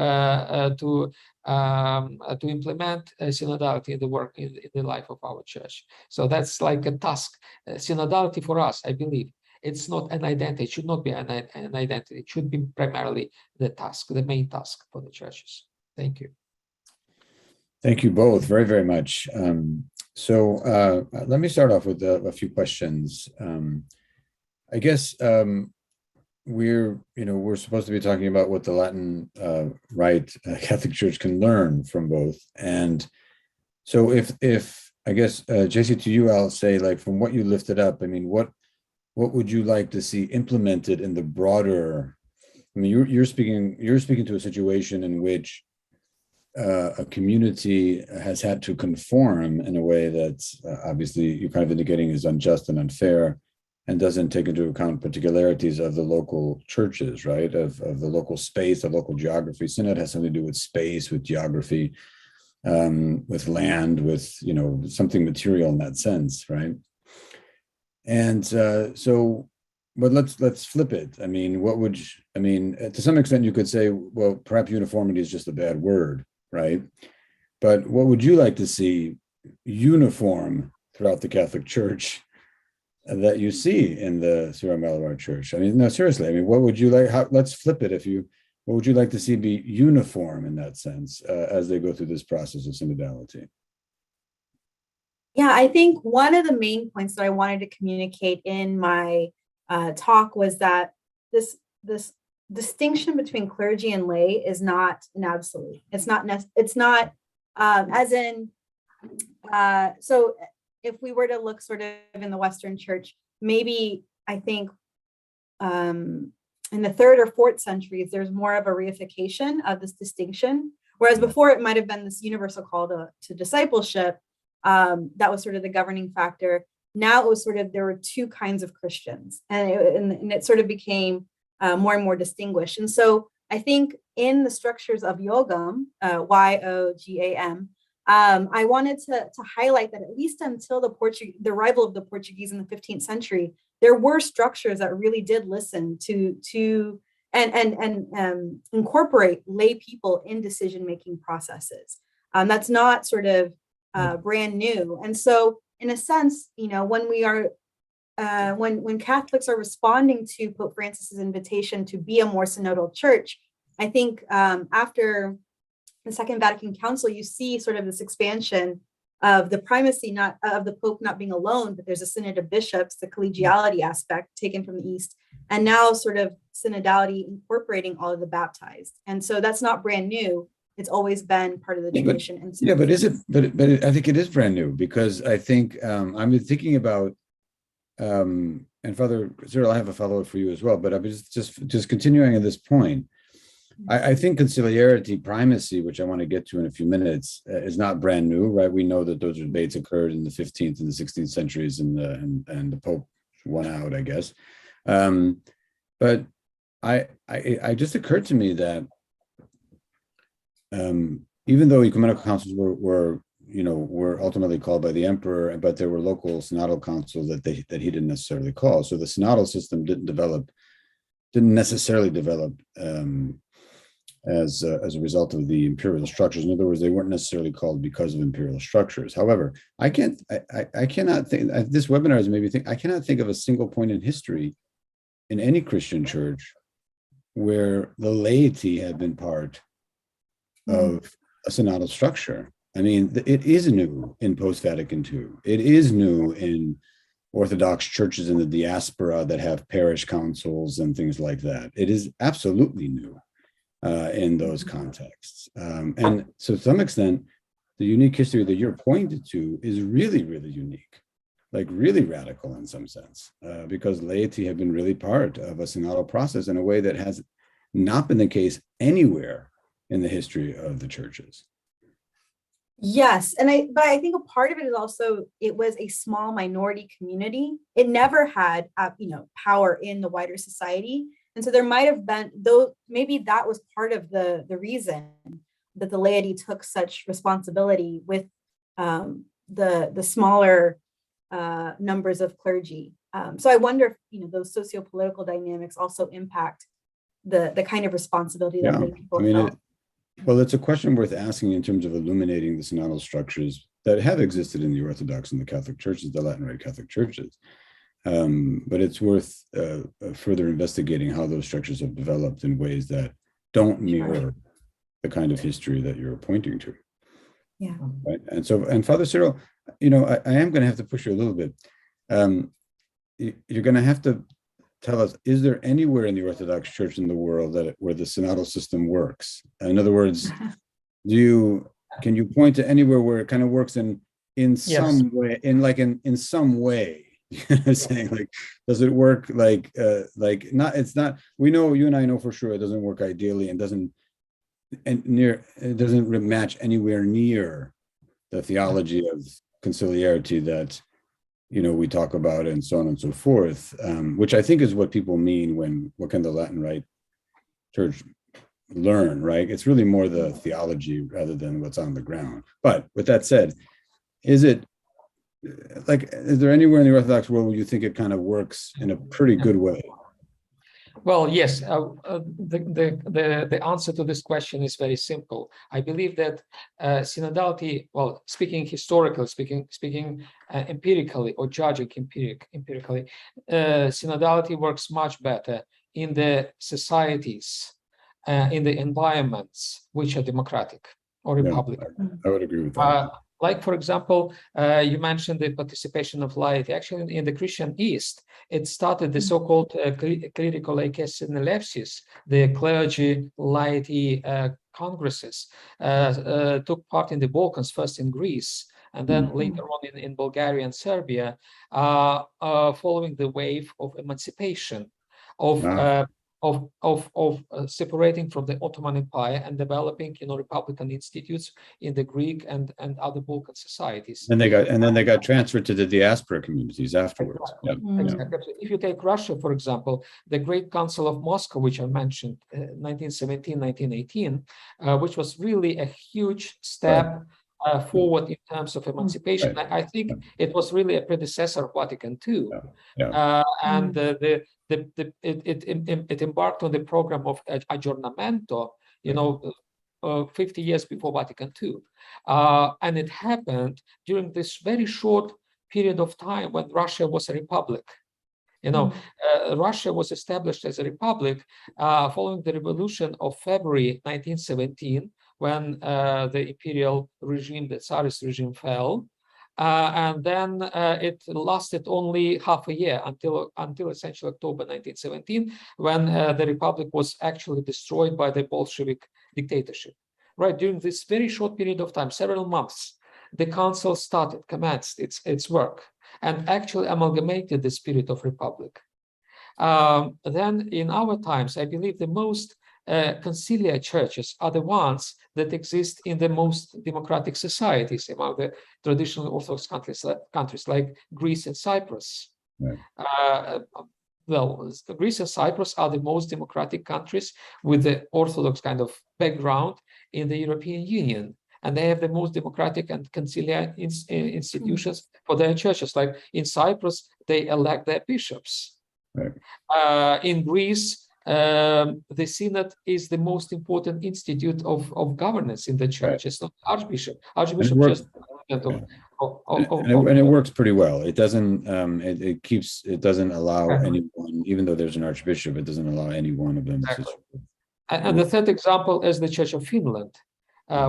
implement synodality in the work in the life of our church. So that's like a task. Synodality for us, I believe, it's not an identity. It should not be an identity. It should be primarily the task, the main task for the churches. Thank you. Thank you both very, very much. So let me start off with a few questions. I guess we're supposed to be talking about what the Latin Rite Catholic Church can learn from both. And so if I guess, Jaisy, to you, I'll say, like, from what you lifted up, I mean, what would you like to see implemented in the broader? I mean, you're speaking to a situation in which a community has had to conform in a way that's obviously you're kind of indicating is unjust and unfair, and doesn't take into account particularities of the local churches, right? Of the local space, the local geography. Synod has something to do with space, with geography, with land, with, something material in that sense, right? And but let's flip it. I mean, to some extent you could say, well, perhaps uniformity is just a bad word, right? But what would you like to see uniform throughout the Catholic Church that you see in the Syro-Malabar Church? I mean, no, seriously. I mean, what would you like? Let's flip it. What would you like to see be uniform in that sense as they go through this process of synodality? Yeah, I think one of the main points that I wanted to communicate in my talk was that this distinction between clergy and lay is not an absolute. It's not as in. So if we were to look sort of in the Western Church, maybe I think in the 3rd or 4th centuries, there's more of a reification of this distinction. Whereas before it might have been this universal call to discipleship, that was sort of the governing factor. Now it was sort of, there were 2 kinds of Christians, and it sort of became more and more distinguished. And so I think in the structures of Yogam, Yogam, I wanted to highlight that at least until the arrival of the Portuguese in the 15th century, there were structures that really did listen to and incorporate lay people in decision-making processes. That's not sort of brand new. And so in a sense, when we are when Catholics are responding to Pope Francis's invitation to be a more synodal church, I think after the Second Vatican Council, you see sort of this expansion of the primacy, not of the Pope not being alone, but there's a synod of bishops, the collegiality aspect taken from the East, and now sort of synodality incorporating all of the baptized. And so that's not brand new. It's always been part of the tradition. But is it? But I think it is brand new, because I think I've been thinking about, and Father Cyril, I have a follow-up for you as well. But I was just continuing at this point. I think conciliarity, primacy, which I want to get to in a few minutes, is not brand new, right? We know that those debates occurred in the 15th and the 16th centuries, and the Pope won out, I guess. But I just occurred to me that even though ecumenical councils were ultimately called by the emperor, but there were local synodal councils that he didn't necessarily call. So the synodal system didn't necessarily develop as a result of the imperial structures. In other words, they weren't necessarily called because of imperial structures. However, I cannot think, this webinar has made me think, I cannot think of a single point in history in any Christian church where the laity had been part of a synodal structure. I mean, it is new in post-Vatican II. It is new in Orthodox churches in the diaspora that have parish councils and things like that. It is absolutely new in those contexts. And so to some extent, the unique history that you're pointed to is really, really unique, like really radical in some sense, because laity have been really part of a synodal process in a way that has not been the case anywhere in the history of the churches. Yes, but I think a part of it is also, it was a small minority community. It never had power in the wider society, and so there might have been, though maybe that was part of the reason that the laity took such responsibility with the smaller numbers of clergy. So I wonder if those socio-political dynamics also impact the kind of responsibility that lay people felt. Well, it's a question worth asking in terms of illuminating the synodal structures that have existed in the Orthodox and the Catholic churches, the Latin Rite Catholic churches. But it's worth further investigating how those structures have developed in ways that don't mirror the kind of history that you're pointing to. Yeah. Right. And Father Cyril, I am going to have to push you a little bit. You're going to have to tell us, is there anywhere in the Orthodox Church in the world where the synodal system works? In other words, can you point to anywhere where it kind of works in some way, in some way? Saying, like, does it work it's not, we know, you and I know for sure it doesn't work ideally and doesn't match anywhere near the theology of conciliarity that we talk about, and so on and so forth, which I think is what people mean when, what can the Latin Rite Church learn, right? It's really more the theology rather than what's on the ground. But with that said, is there anywhere in the Orthodox world where you think it kind of works in a pretty good way? Well, yes. The answer to this question is very simple. I believe that synodality, well, speaking historically, speaking empirically, or judging empirically, synodality works much better in the societies, in the environments which are democratic or republican. I would agree with that. Like, for example, you mentioned the participation of laity. Actually, in the Christian East, it started the so-called clerical synelevsis, the clergy laity congresses, took part in the Balkans, first in Greece, and then later on in Bulgaria and Serbia, following the wave of emancipation, of separating from the Ottoman Empire and developing, republican institutes in the Greek and other Balkan societies. And then they got transferred to the diaspora communities afterwards. Exactly. If you take Russia, for example, the Great Council of Moscow, which I mentioned, 1917, 1918, which was really a huge step forward in terms of emancipation. I think it was really a predecessor of Vatican II, and it embarked on the program of aggiornamento, 50 years before Vatican II, and it happened during this very short period of time when Russia was a republic. Russia was established as a republic following the revolution of February 1917, when the imperial regime, the Tsarist regime, fell. And then it lasted only half a year until essentially October 1917, when the republic was actually destroyed by the Bolshevik dictatorship. Right, during this very short period of time, several months, the council commenced its work and actually amalgamated the spirit of republic. Then in our times, I believe the most conciliar churches are the ones that exist in the most democratic societies among the traditional Orthodox countries like Greece and Cyprus. Greece and Cyprus are the most democratic countries with the Orthodox kind of background in the European Union. And they have the most democratic and conciliar institutions for their churches. Like in Cyprus, they elect their bishops. In Greece, the synod is the most important institute of governance in the church. It's not archbishop. Archbishop just and it works pretty well. It doesn't it doesn't allow anyone, even though there's an archbishop, it doesn't allow any one of them. And the third example is the Church of Finland,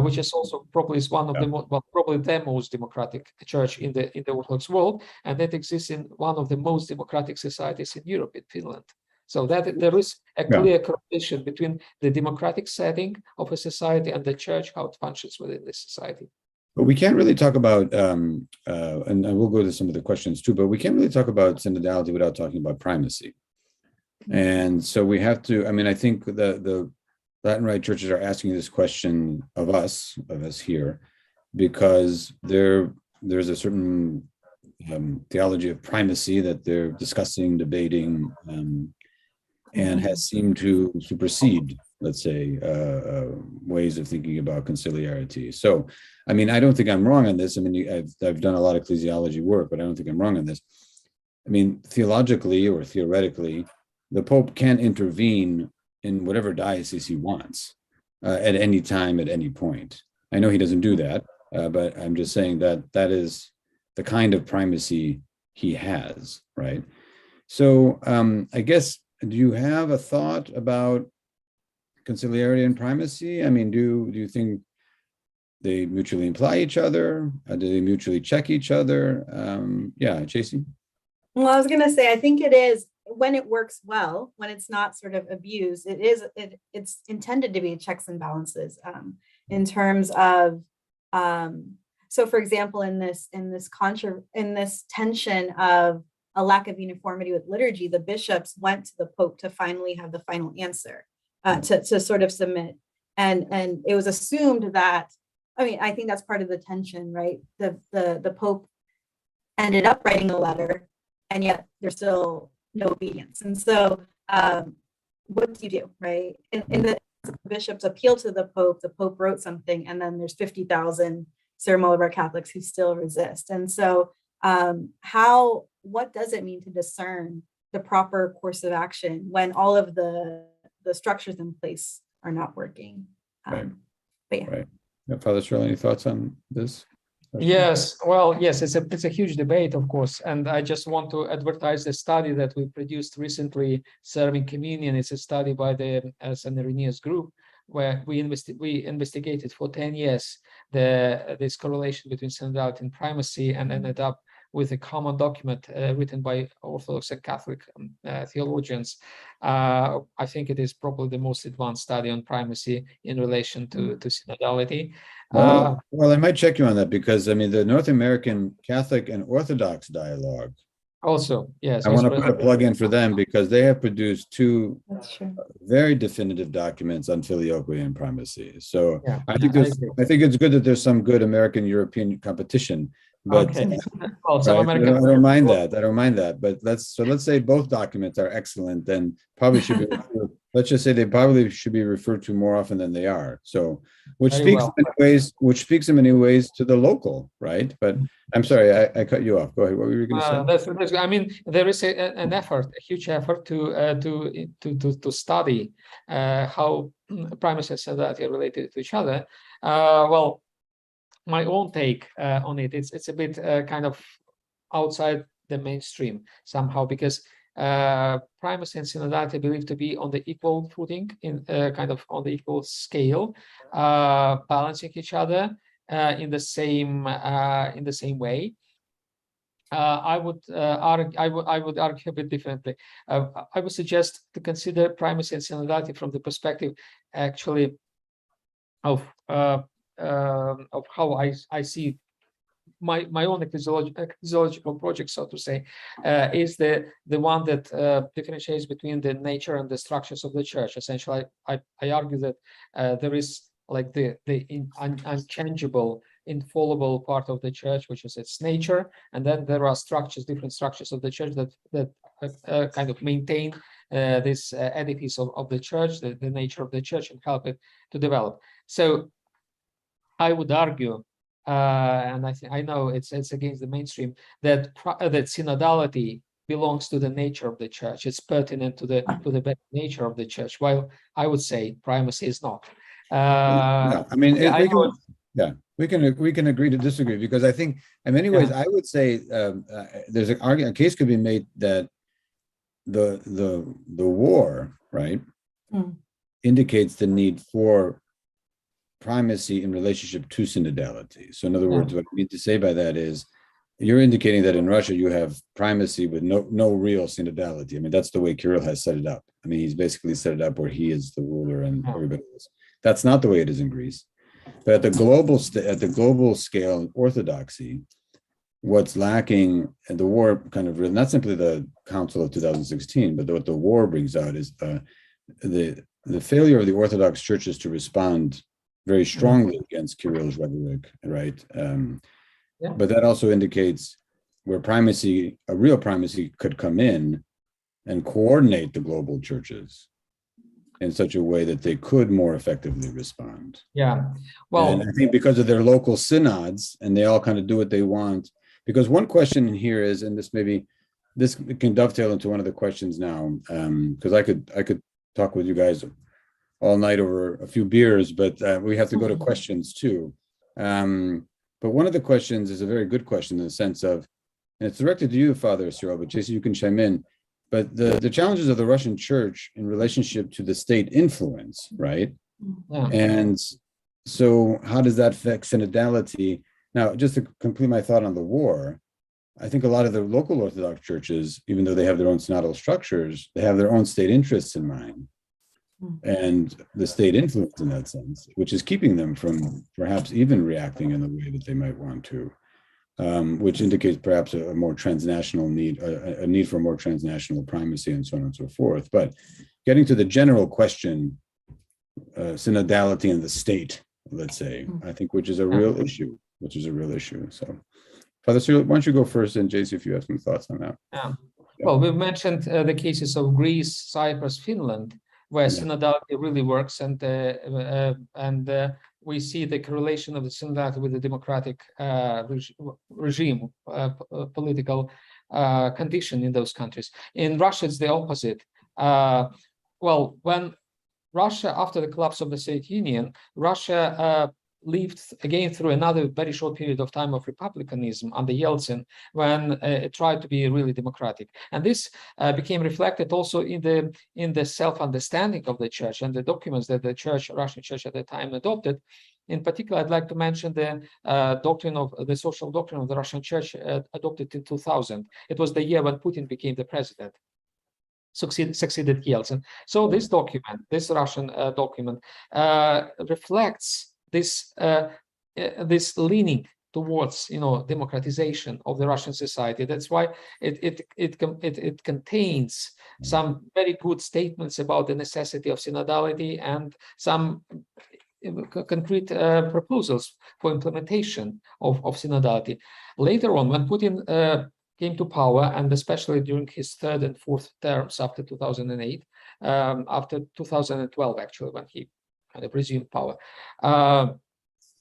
which is also probably one of the probably the most democratic church in the Orthodox world, and that exists in one of the most democratic societies in Europe, in Finland. So that there is a clear correlation between the democratic setting of a society and the church, how it functions within this society. But we can't really talk about, and we'll go to some of the questions too, but we can't really talk about synodality without talking about primacy. And so we have to, I think the Latin Rite churches are asking this question of us here, because there's a certain theology of primacy that they're discussing, debating, and has seemed to supersede, let's say, ways of thinking about conciliarity. So, I don't think I'm wrong on this. I've done a lot of ecclesiology work, but I don't think I'm wrong on this. Theologically or theoretically, the Pope can intervene in whatever diocese he wants at any time, at any point. I know he doesn't do that, but I'm just saying that is the kind of primacy he has, right? So I guess, do you have a thought about conciliarity and primacy? Do you think they mutually imply each other? Do they mutually check each other? Jaisy? Well, I was going to say, I think it is, when it works well, when it's not sort of abused, it's intended to be checks and balances in terms of, so for example, in this tension of a lack of uniformity with liturgy, the bishops went to the Pope to finally have the final answer, to sort of submit. And it was assumed that, I think that's part of the tension, right? The Pope ended up writing a letter, and yet there's still no obedience. And so what do you do, right? In the bishops appeal to the Pope wrote something, and then there's 50,000 Cyril Malabar Catholics who still resist. And so what does it mean to discern the proper course of action when all of the structures in place are not working? Right. But yeah. Right. Father Cyril, any thoughts on this? Yes, well, yes, it's a huge debate, of course, and I just want to advertise the study that we produced recently, Serving Communion. It's a study by the St. Irenaeus group, where we investigated for 10 years this correlation between synodality and primacy, and ended up with a common document written by Orthodox and Catholic theologians. I think it is probably the most advanced study on primacy in relation to synodality. Well, I might check you on that, because I mean, the North American Catholic and Orthodox dialogue. Also, yes. I want to put a plug in for them, because they have produced two very definitive documents on filioque and primacy. So Yeah, I think it's good that there's some good American-European competition. But okay. Well, right? I don't mind that. I don't mind that. But let's say both documents are excellent, then probably should be. Let's just say they probably should be referred to more often than they are. So, which speaks in many ways to the local, right? But I'm sorry, I cut you off. Go ahead. What were you going to say? That's, I mean, there is an effort, a huge effort to study how primacy and synodality are related to each other. Well, my own take on it's a bit kind of outside the mainstream somehow, because primacy and synodality are believed to be on the equal footing, in kind of on the equal scale, balancing each other in the same way. I would argue a bit differently. I would suggest to consider primacy and synodality from the perspective, actually, of how I see my own ecclesiological project, so to say, is the one that differentiates between the nature and the structures of the church. Essentially, I argue that there is like the unchangeable, infallible part of the church, which is its nature, and then there are different structures of the church that kind of maintain this edifice of the church, the nature of the church, and help it to develop. So I would argue, and I know it's against the mainstream, that synodality belongs to the nature of the church. It's pertinent to the better nature of the church, while I would say primacy is not. I mean, we can agree to disagree, because I think in many ways I would say there's a case could be made that the war, right, indicates the need for primacy in relationship to synodality. So in other words, what I mean to say by that is, you're indicating that in Russia you have primacy with no real synodality. I mean, that's the way Cyril has set it up. I mean, he's basically set it up where he is the ruler and everybody else. That's not the way it is in Greece. But at the global scale in Orthodoxy, what's lacking, and the war kind of, not simply the Council of 2016, but what the war brings out is the failure of the Orthodox churches to respond very strongly against Cyril's rhetoric, right? But that also indicates where primacy, a real primacy, could come in and coordinate the global churches in such a way that they could more effectively respond. Yeah, well, and I think because of their local synods, and they all kind of do what they want. Because one question here is, and this can dovetail into one of the questions now, because I could talk with you guys all night over a few beers, but we have to go to questions too. But one of the questions is a very good question in the sense of, and it's directed to you, Father Cyril, but Jaisy, you can chime in. But the challenges of the Russian church in relationship to the state influence, right? Yeah. And so how does that affect synodality? Now, just to complete my thought on the war, I think a lot of the local Orthodox churches, even though they have their own synodal structures, they have their own state interests in mind. And the state influence in that sense, which is keeping them from perhaps even reacting in the way that they might want to. Which indicates perhaps a more transnational need, a need for more transnational primacy, and so on and so forth. But getting to the general question, synodality in the state, let's say, I think, which is a real issue. So, Father Cyril, why don't you go first, and Jaisy, if you have some thoughts on that. Yeah. Well, we've mentioned the cases of Greece, Cyprus, Finland, where synodality really works, and we see the correlation of the synodality with the democratic regime, political condition in those countries. In Russia, it's the opposite. Well, when Russia, after the collapse of the Soviet Union, Russia lived again through another very short period of time of republicanism under Yeltsin, when it tried to be really democratic, and this became reflected also in the self-understanding of the church and the documents that the Russian church at the time adopted. In particular, I'd like to mention the social doctrine of the Russian church adopted in 2000. It was the year when Putin became the president, succeeded Yeltsin. So this document, this Russian document, reflects this leaning towards democratization of the Russian society. That's why it contains some very good statements about the necessity of synodality and some concrete proposals for implementation of synodality. Later on, when Putin came to power, and especially during his third and fourth terms after 2008, after 2012 actually, when he kind of resumed power,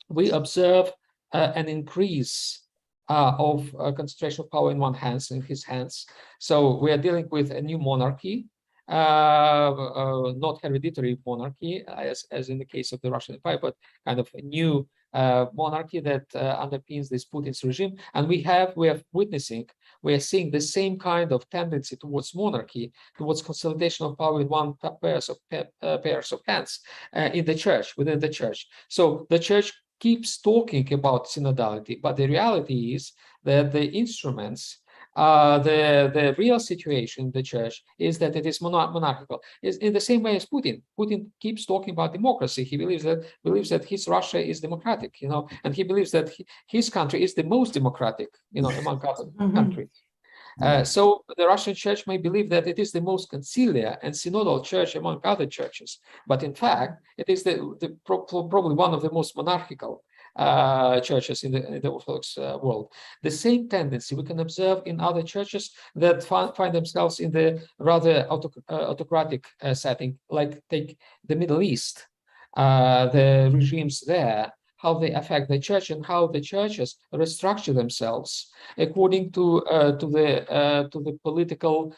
we observe an increase of concentration of power in his hands. So we are dealing with a new monarchy, not hereditary monarchy, as in the case of the Russian Empire, but kind of a new monarchy that underpins this Putin's regime. And we are seeing the same kind of tendency towards monarchy, towards consolidation of power in one pairs of hands in the church, within the church. So the church keeps talking about synodality, but the reality is that the instruments, the real situation in the church is that it is monarchical. Is in the same way as Putin. Putin keeps talking about democracy. He believes that his Russia is democratic, and he believes that his country is the most democratic, among other countries. So the Russian church may believe that it is the most conciliar and synodal church among other churches, but in fact, it is probably one of the most monarchical churches in the Orthodox world. The same tendency we can observe in other churches that find themselves in the rather autocratic setting, like take the Middle East, the regimes there, how they affect the church and how the churches restructure themselves according to the political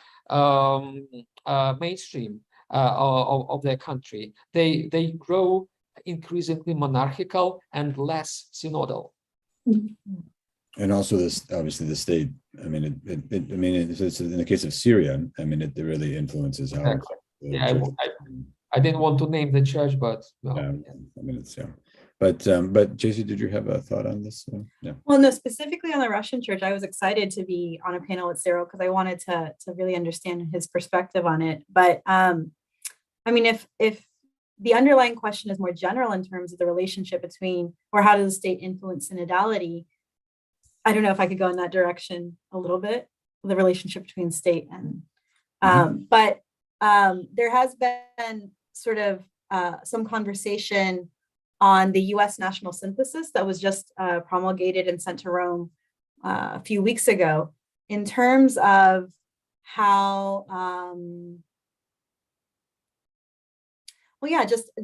mainstream of their country. They grow increasingly monarchical and less synodal. And also, this obviously the state. I mean, it's in the case of Syria. I mean, it really influences how. Exactly. I didn't want to name the church, but I mean, it's But Jaisy, did you have a thought on this? Yeah. Well, no, specifically on the Russian church, I was excited to be on a panel with Cyril because I wanted to really understand his perspective on it. But I mean, if the underlying question is more general in terms of the relationship between, or how does the state influence synodality, I don't know if I could go in that direction a little bit, the relationship between state and, but there has been sort of some conversation on the US National Synthesis that was just promulgated and sent to Rome a few weeks ago, in terms of how,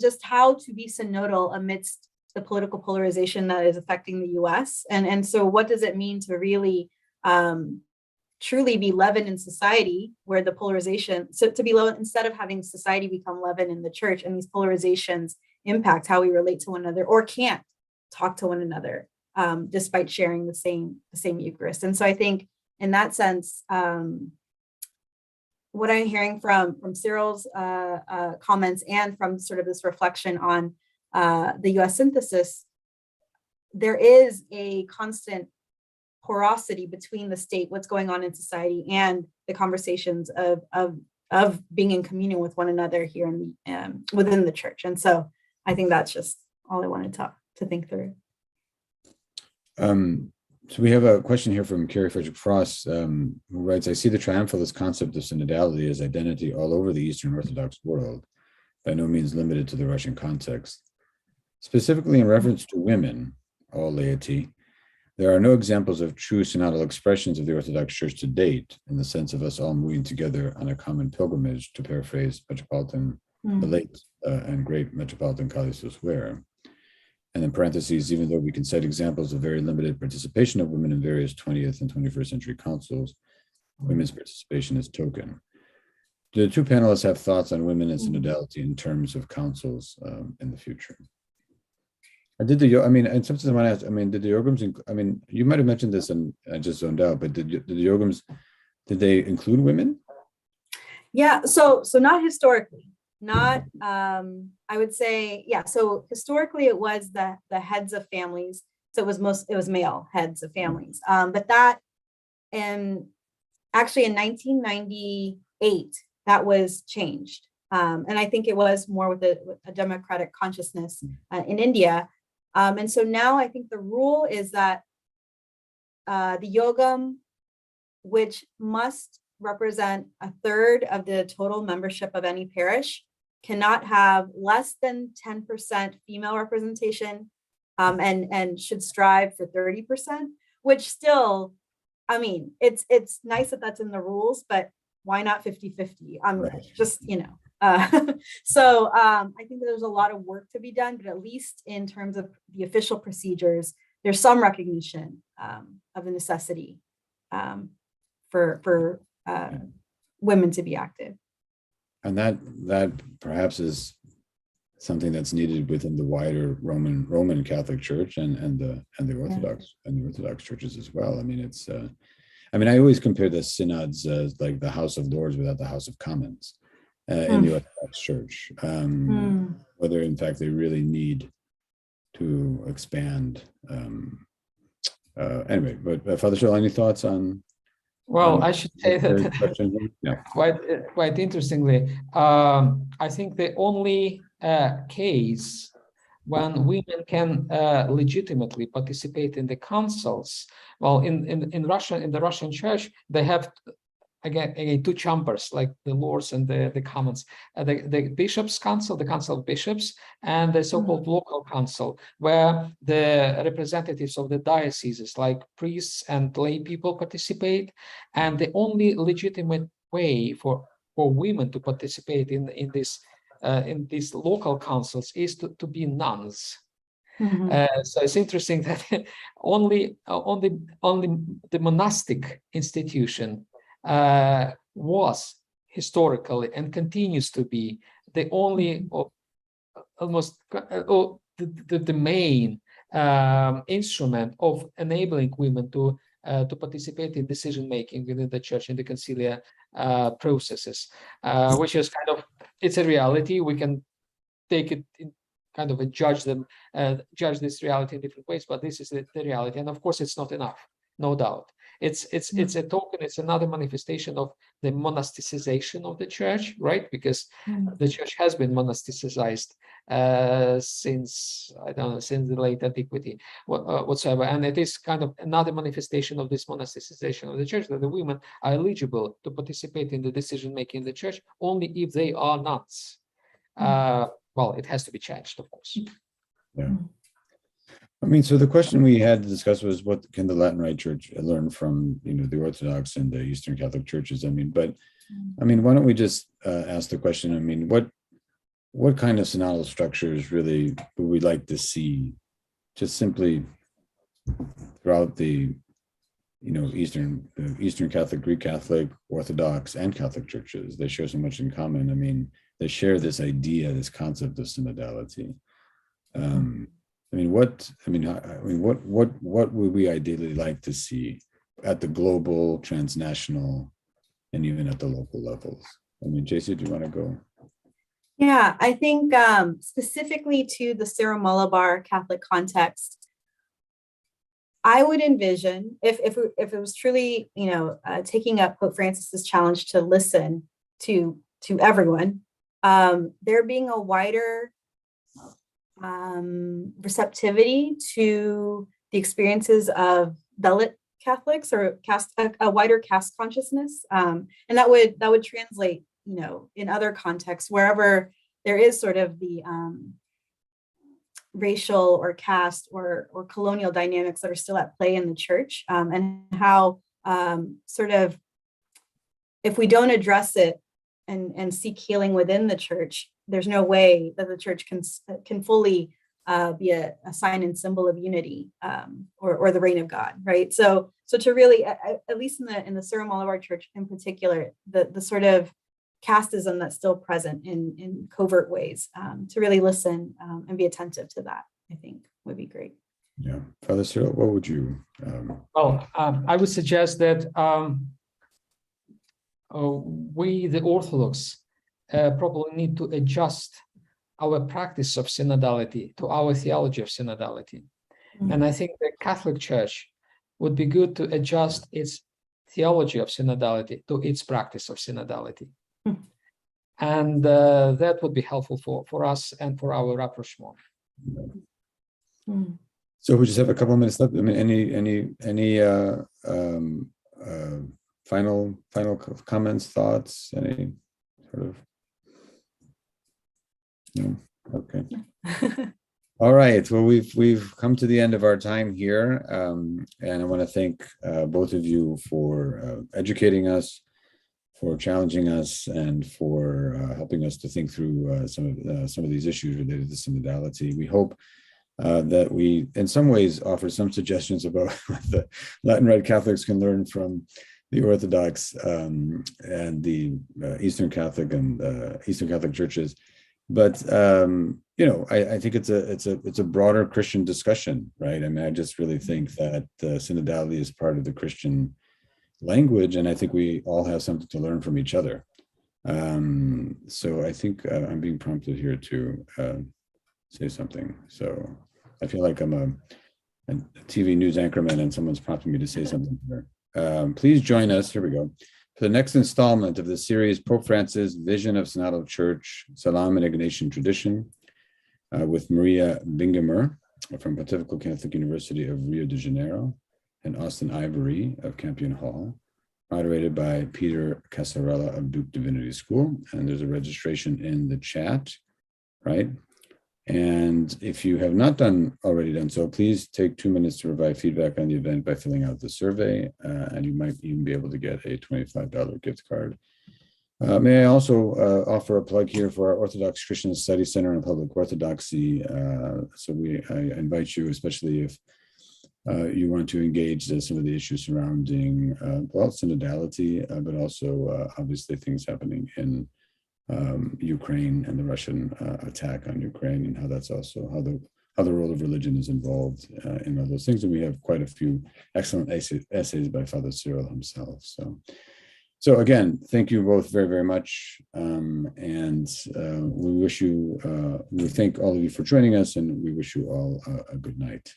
just how to be synodal amidst the political polarization that is affecting the US. And so what does it mean to really truly be leaven in society, where the polarization, so to be leaven, instead of having society become leaven in the church, and these polarizations impact how we relate to one another or can't talk to one another despite sharing the same Eucharist. And so I think in that sense, what I'm hearing from Cyril's comments and from sort of this reflection on the US synthesis, there is a constant porosity between the state, what's going on in society, and the conversations of being in communion with one another here in within the church. And so I think that's just all I wanted to think through. So we have a question here from Carrie Frederick Frost, who writes, I see the triumphalist concept of synodality as identity all over the Eastern Orthodox world, by no means limited to the Russian context. Specifically in reference to women, all laity, There are no examples of true synodal expressions of the Orthodox Church to date, in the sense of us all moving together on a common pilgrimage, to paraphrase the late and great Metropolitan Kallisus Ware. And in parentheses, even though we can cite examples of very limited participation of women in various 20th and 21st century councils, women's participation is token. Do the two panelists have thoughts on women and synodality in terms of councils in the future? And and sometimes I want to ask, did the Yorgums, you might have mentioned this and I just zoned out, but did the Yorgums, did they include women? Yeah, so not historically, not, I would say, yeah, so historically it was the heads of families. So it was male heads of families. But that, and actually in 1998, that was changed. And I think it was more with a democratic consciousness in India. And so now I think the rule is that the Yogam, which must represent a third of the total membership of any parish, cannot have less than 10% female representation, and should strive for 30%, which still, it's nice that that's in the rules, but why not 50-50? Right. Just, so I think that there's a lot of work to be done, but at least in terms of the official procedures, there's some recognition of the necessity for women to be active. And that perhaps is something that's needed within the wider Roman Catholic Church and the Orthodox churches as well. I always compare the synods like the House of Lords without the House of Commons in the Orthodox Church, whether in fact they really need to expand. Anyway, but Father Cyril, any thoughts on? Well, I should say that Yeah. quite interestingly, I think the only case when women can legitimately participate in the councils, well, in the Russian Church, they have again two chambers, like the Lords and the Commons, the Bishops' Council, the Council of Bishops, and the so-called local council, where the representatives of the dioceses, like priests and lay people, participate. And the only legitimate way for women to participate in these local councils is to be nuns. So it's interesting that only the monastic institution was historically and continues to be the only, almost the main instrument of enabling women to participate in decision making within the church in the concilia processes, which is it's a reality. We can take it in and judge this reality in different ways, but this is the reality. And of course, it's not enough, no doubt. It's a token. It's another manifestation of the monasticization of the church, right? Because the church has been monasticized since the late antiquity whatsoever, and it is another manifestation of this monasticization of the church, that the women are eligible to participate in the decision making in the church only if they are nuns. Well, it has to be changed, of course. Yeah. So the question we had to discuss was, what can the Latin Rite Church learn from, the Orthodox and the Eastern Catholic churches? Why don't we just ask the question? What kind of synodal structures really would we like to see, just simply throughout the, Eastern Catholic, Greek Catholic, Orthodox, and Catholic churches? They share so much in common. They share this idea, this concept of synodality. What would we ideally like to see at the global, transnational, and even at the local levels? Jaisy, do you want to go? Yeah, I think specifically to the Syro-Malabar Catholic context, I would envision, if it was truly, taking up Pope Francis's challenge to listen to everyone, there being a wider receptivity to the experiences of Dalit Catholics, or a wider caste consciousness, and that would translate, in other contexts, wherever there is sort of the racial or caste or colonial dynamics that are still at play in the church, and how sort of, if we don't address it and seek healing within the church, there's no way that the church can fully be a sign and symbol of unity, or the reign of God, right? So to really, at least in the Cyril Malabar Church in particular, the sort of casteism that's still present in covert ways, to really listen and be attentive to that, I think would be great. Yeah, Father Cyril, what would you? Well, I would suggest that we, the Orthodox, probably need to adjust our practice of synodality to our theology of synodality. Mm-hmm. And I think the Catholic Church would be good to adjust its theology of synodality to its practice of synodality. Mm-hmm. And that would be helpful for us and for our rapprochement. Mm-hmm. So we just have a couple of minutes left. I mean, any final comments, thoughts, any sort of? No. Okay. All right. Well, we've come to the end of our time here, and I want to thank both of you for educating us, for challenging us, and for helping us to think through some of these issues related to synodality. We hope that we, in some ways, offer some suggestions about what the Latin Rite Catholics can learn from the Orthodox and the Eastern Catholic and Eastern Catholic churches. But I think it's a broader Christian discussion, right? I mean, I just really think that synodality is part of the Christian language, and I think we all have something to learn from each other. So I think I'm being prompted here to say something. So I feel like I'm a TV news anchorman, and someone's prompting me to say something here. Please join us. Here we go. For the next installment of the series, Pope Francis' Vision of Synodal Church, Salam and Ignatian Tradition, with Maria Bingamer from Pontifical Catholic University of Rio de Janeiro and Austin Ivory of Campion Hall, moderated by Peter Casarella of Duke Divinity School. And there's a registration in the chat, right? And if you have not already done so, please take 2 minutes to provide feedback on the event by filling out the survey, and you might even be able to get a $25 gift card. May I also offer a plug here for our Orthodox Christian Study Center and Public Orthodoxy. So I invite you, especially if you want to engage some of the issues surrounding synodality, but also obviously things happening in Ukraine and the Russian attack on Ukraine, and how that's also how the role of religion is involved in all those things. And we have quite a few excellent essays by Father Cyril himself. So again, thank you both very, very much, and we thank all of you for joining us, and we wish you all a good night.